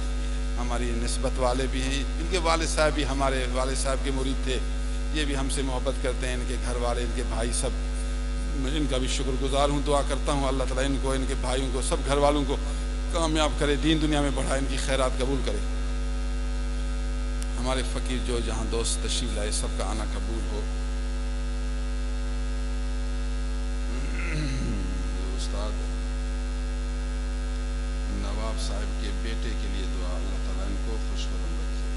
Speaker 1: ہماری نسبت والے بھی ہیں، ان کے والد صاحب بھی ہمارے والد صاحب کے مرید تھے، یہ بھی ہم سے محبت کرتے ہیں، ان کے گھر والے، ان کے بھائی سب، ان کا بھی شکر گزار ہوں، دعا کرتا ہوں اللہ تعالیٰ ان کو، ان کے بھائیوں کو، سب گھر والوں کو کامیاب کرے، دین دنیا میں بڑھائے، ان کی خیرات قبول کرے۔ ہمارے فقیر جو جہاں دوست تشریف لائے سب کا آنا قبول ہو۔ استاد نواب صاحب کے بیٹے کے لیے دعا، اللہ تعالیٰ ان کو خوش قدم رکھے۔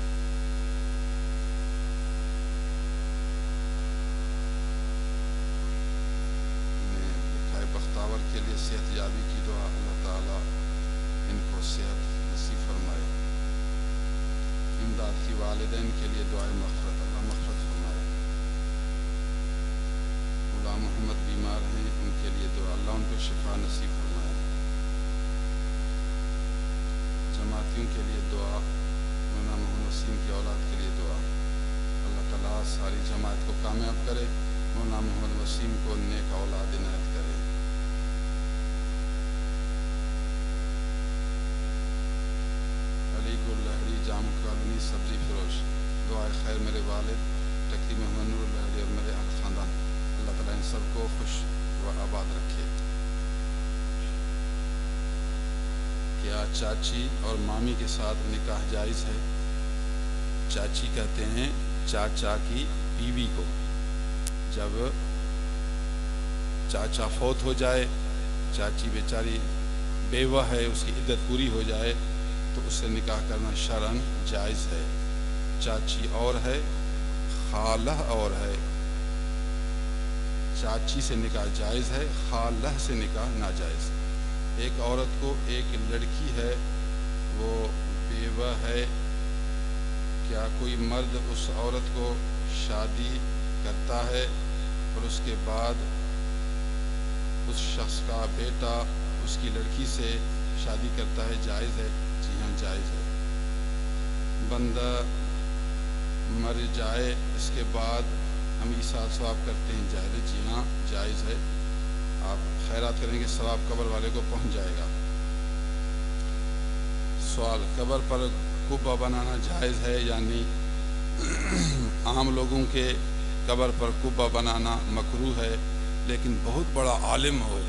Speaker 1: نے لکھا ہے بختاور کے لیے صحت یابی کی دعا، اللہ تعالیٰ ان کو صحت نصیب فرمائے۔ امداد کی والدین کے لیے دعائے مغفرت، اللہ مغفرت فرمائے۔ غلام محمد بیمار ہیں، ان کے لیے دعا، اللہ ان کو شفا نصیب فرمائے۔ جماعتیوں کے لیے دعا، مولانا محمد وسیم کی اولاد کے لیے دعا، اللہ تعالیٰ ساری جماعت کو کامیاب کرے، مولانا محمد وسیم کو نیک اولاد عنایت کرے۔ علی گل لہڑی جام کالونی سبزی فروش، دعائے خیر میرے والد ٹکی محمد نور لہڑی اور میرے اہل خاندان، اللہ تعالیٰ ان سب کو خوش و آباد رکھے۔ کیا چاچی اور مامی کے ساتھ نکاح جائز ہے؟ چاچی کہتے ہیں چاچا کی بیوی کو، جب چاچا فوت ہو جائے، چاچی بیچاری بیوہ ہے، اس کی عدت پوری ہو جائے تو اس سے نکاح کرنا شرعاً جائز ہے۔ چاچی اور ہے، خالہ اور ہے، چاچی سے نکاح جائز ہے، خالہ سے نکاح ناجائز۔ ایک عورت کو ایک لڑکی ہے، وہ بیوہ ہے، کیا کوئی مرد اس عورت کو شادی کرتا ہے اور اس کے بعد اس شخص کا بیٹا اس کی لڑکی سے شادی کرتا ہے، جائز ہے؟ جی ہاں جائز ہے۔ بندہ مر جائے اس کے بعد ہم ایثار ثواب کرتے ہیں، جائز ہے؟ جی ہاں جائز ہے۔ آپ خیرات کریں گے ثواب قبر والے کو پہنچ جائے گا۔ سوال، قبر پر قبہ بنانا جائز ہے یا نہیں؟ عام لوگوں کے قبر پر قبہ بنانا مکروہ ہے، لیکن بہت بڑا عالم ہو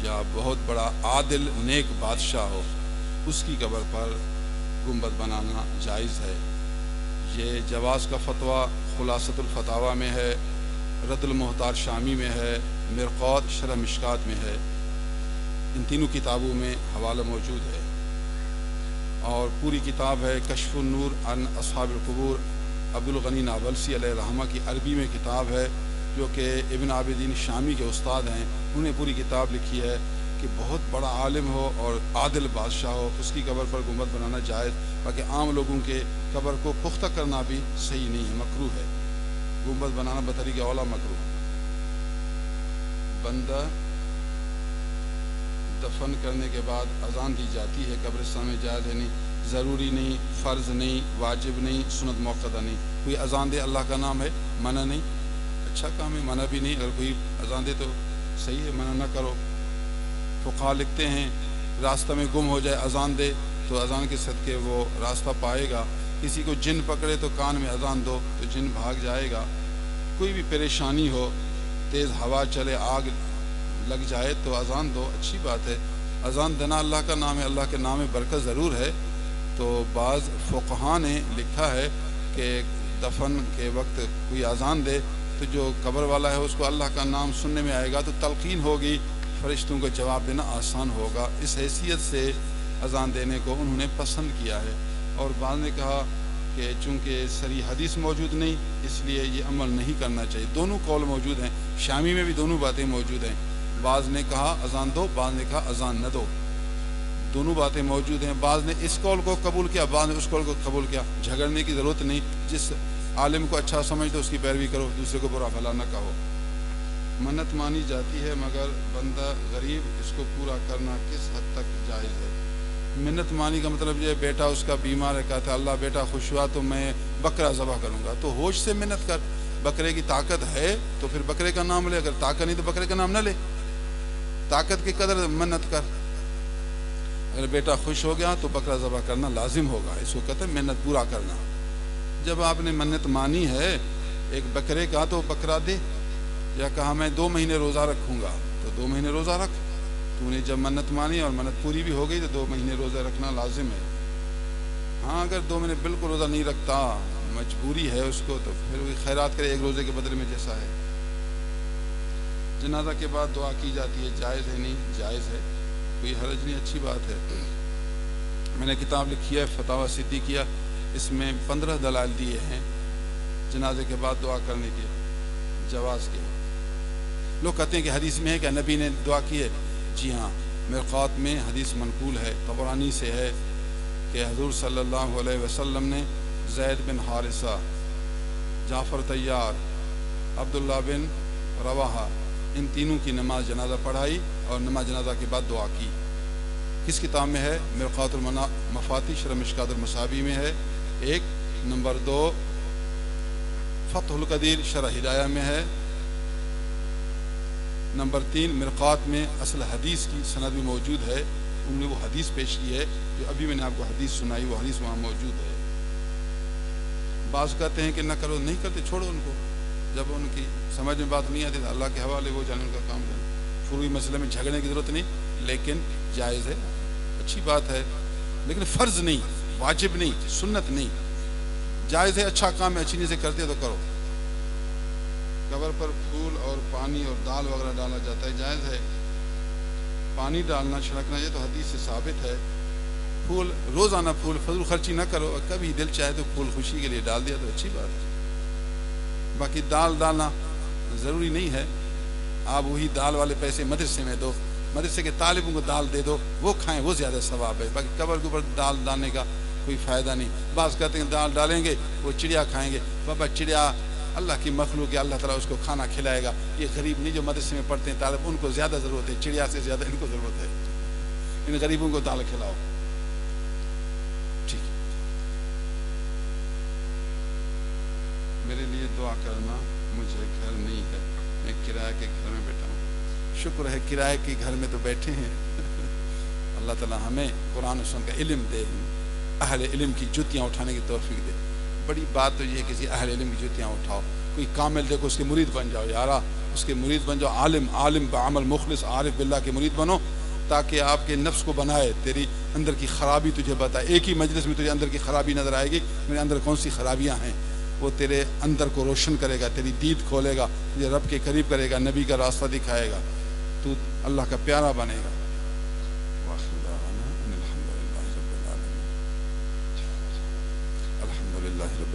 Speaker 1: یا بہت بڑا عادل نیک بادشاہ ہو، اس کی قبر پر گنبد بنانا جائز ہے۔ یہ جواز کا فتویٰ خلاصۃ الفتاویٰ میں ہے، رد المحتار شامی میں ہے، مرقات شرح مشکات میں ہے، ان تینوں کتابوں میں حوالہ موجود ہے۔ اور پوری کتاب ہے کشف النور عن اصحاب القبور، عبدالغنی نابلسی علیہ الرحمہ کی عربی میں کتاب ہے، جو کہ ابن عابدین شامی کے استاد ہیں، انہوں نے پوری کتاب لکھی ہے کہ بہت بڑا عالم ہو اور عادل بادشاہ ہو، اس کی قبر پر گنبد بنانا جائز، باقی عام لوگوں کے قبر کو پختہ کرنا بھی صحیح نہیں ہے، مکروہ ہے، گنبد بنانا بطریق اولا مکروہ۔ بندہ دفن کرنے کے بعد اذان دی جاتی ہے قبرستان میں، جائز ہے؟ نہیں، ضروری نہیں، فرض نہیں، واجب نہیں، سنت موقدہ نہیں۔ کوئی اذان دے اللہ کا نام ہے، منع نہیں، اچھا کام ہے، منع بھی نہیں، اگر کوئی اذان دے تو صحیح ہے، منع نہ کرو۔ فقہا لکھتے ہیں راستہ میں گم ہو جائے اذان دے تو اذان کے صدقے وہ راستہ پائے گا، کسی کو جن پکڑے تو کان میں اذان دو تو جن بھاگ جائے گا، کوئی بھی پریشانی ہو، تیز ہوا چلے، آگ لگ جائے تو اذان دو، اچھی بات ہے۔ اذان دینا اللہ کا نام ہے، اللہ کے نام میں برکت ضرور ہے۔ تو بعض فقہا نے لکھا ہے کہ دفن کے وقت کوئی اذان دے تو جو قبر والا ہے اس کو اللہ کا نام سننے میں آئے گا تو تلقین ہوگی، فرشتوں کو جواب دینا آسان ہوگا، اس حیثیت سے اذان دینے کو انہوں نے پسند کیا ہے۔ اور بعض نے کہا کہ چونکہ صریح حدیث موجود نہیں اس لیے یہ عمل نہیں کرنا چاہیے۔ دونوں قول موجود ہیں، شامی میں بھی دونوں باتیں موجود ہیں، بعض نے کہا اذان دو، بعض نے کہا اذان نہ دو، دونوں باتیں موجود ہیں۔ بعض نے اس قول کو قبول کیا، بعض نے اس قول کو قبول کیا، جھگڑنے کی ضرورت نہیں، جس عالم کو اچھا سمجھتے اس کی پیروی کرو، دوسرے کو برا بھلا نہ کہو۔ منت مانی جاتی ہے مگر بندہ غریب، اس کو پورا کرنا کس حد تک جائز ہے؟ منت مانی کا مطلب یہ بیٹا اس کا بیمار ہے، کہتا ہے اللہ بیٹا خوش ہوا تو میں بکرا ذبح کروں گا، تو ہوش سے منت کر، بکرے کی طاقت ہے تو پھر بکرے کا نام لے، اگر طاقت نہیں تو بکرے کا نام نہ لے، طاقت کی قدر منت کر۔ اگر بیٹا خوش ہو گیا تو بکرا ذبح کرنا لازم ہوگا، اس کو کہتے ہیں منت پورا کرنا۔ جب آپ نے منت مانی ہے ایک بکرے کا تو بکرا دے، یا کہا میں 2 مہینے روزہ رکھوں گا تو 2 مہینے روزہ رکھ، تو نے جب منت مانی اور منت پوری بھی ہو گئی تو 2 مہینے روزہ رکھنا لازم ہے۔ ہاں اگر 2 مہینے بالکل روزہ نہیں رکھتا، مجبوری ہے اس کو، تو پھر وہی خیرات کرے ایک روزے کے بدلے میں جیسا ہے۔ جنازہ کے بعد دعا کی جاتی ہے، جائز ہے؟ نہیں جائز ہے، کوئی حرج نہیں، اچھی بات ہے۔ میں نے کتاب لکھی ہے فتاوی صدیقیہ، اس میں 15 دلائل دیے ہیں جنازے کے بعد دعا کرنے کے جواز کے۔ لوگ کہتے ہیں کہ حدیث میں ہے کہ نبی نے دعا کی ہے، جی ہاں مرقات میں حدیث منقول ہے، طبرانی سے ہے کہ حضور صلی اللہ علیہ وسلم نے زید بن حارثہ، جعفر طیار، عبداللہ بن رواحہ، ان تینوں کی نماز جنازہ پڑھائی اور نماز جنازہ کے بعد دعا کی۔ کس کتاب میں ہے؟ مرقات المفاتیح شرح مشکات المصابیح میں ہے 1، نمبر 2 فتح القدیر شرح ہدایہ میں ہے، نمبر 3 مرقات میں اصل حدیث کی سند بھی موجود ہے، انہوں نے وہ حدیث پیش کی ہے جو ابھی میں نے آپ کو حدیث سنائی، وہ حدیث وہاں موجود ہے۔ بعض کہتے ہیں کہ نہ کرو، نہیں کرتے، چھوڑو ان کو، جب ان کی سمجھ میں بات نہیں آتی تو اللہ کے حوالے، وہ جانے ان کا کام کریں، فروعی مسئلے میں جھگڑنے کی ضرورت نہیں، لیکن جائز ہے، اچھی بات ہے، لیکن فرض نہیں، واجب نہیں، سنت نہیں، جائز ہے، اچھا کام ہے، اچھی نیت سے کرتے تو کرو۔ قبر پر پھول اور پانی اور دال وغیرہ ڈالا جاتا ہے، جائز ہے؟ پانی ڈالنا، چھڑکنا، یہ تو حدیث سے ثابت ہے۔ پھول روزانہ پھول فضول خرچی نہ کرو، کبھی دل چاہے تو پھول خوشی کے لیے ڈال دیا تو اچھی بات ہے۔ باقی دال ڈالنا ضروری نہیں ہے، آپ وہی دال والے پیسے مدرسے میں دو، مدرسے کے طالبوں کو دال دے دو، وہ کھائیں، وہ زیادہ ثواب ہے، باقی قبر کے اوپر دال ڈالنے کا کوئی فائدہ نہیں۔ بعض کہتے ہیں دال ڈالیں گے وہ چڑیا کھائیں گے، بابا چڑیا
Speaker 2: اللہ کی مخلوق ہے، اللہ تعالیٰ اس کو کھانا کھلائے گا. یہ غریب نہیں جو مدرسے میں پڑھتے ہیں طالب، ان کو زیادہ ضرورت ہے، چڑیا سے زیادہ ان کو ضرورت ہے. ان غریبوں کو دال کھلاؤ. ٹھیک، میرے لیے دعا کرنا، مجھے گھر نہیں ہے، میں کرایہ کے گھر میں بیٹھا ہوں. شکر ہے کرایہ کے گھر میں تو بیٹھے ہیں. اللہ تعالیٰ ہمیں قرآن و سنت کا علم دے، اہل علم کی جوتیاں اٹھانے کی توفیق دے. بڑی بات تو یہ ہے کسی اہل علم کی جوتیاں اٹھاؤ. کوئی کامل دیکھو اس کے مرید بن جاؤ یارا، اس کے مرید بن جاؤ. عالم بعمل مخلص عارف باللہ کے مرید بنو، تاکہ آپ کے نفس کو بنائے، تیری اندر کی خرابی تجھے بتائے. ایک ہی مجلس میں تجھے اندر کی خرابی نظر آئے گی، میرے اندر کون سی خرابیاں ہیں. وہ تیرے اندر کو روشن کرے گا، تیری دید کھولے گا، تجھے رب کے قریب کرے گا، نبی کا راستہ دکھائے گا، تو اللہ کا پیارا بنے گا. الحمدللہ رب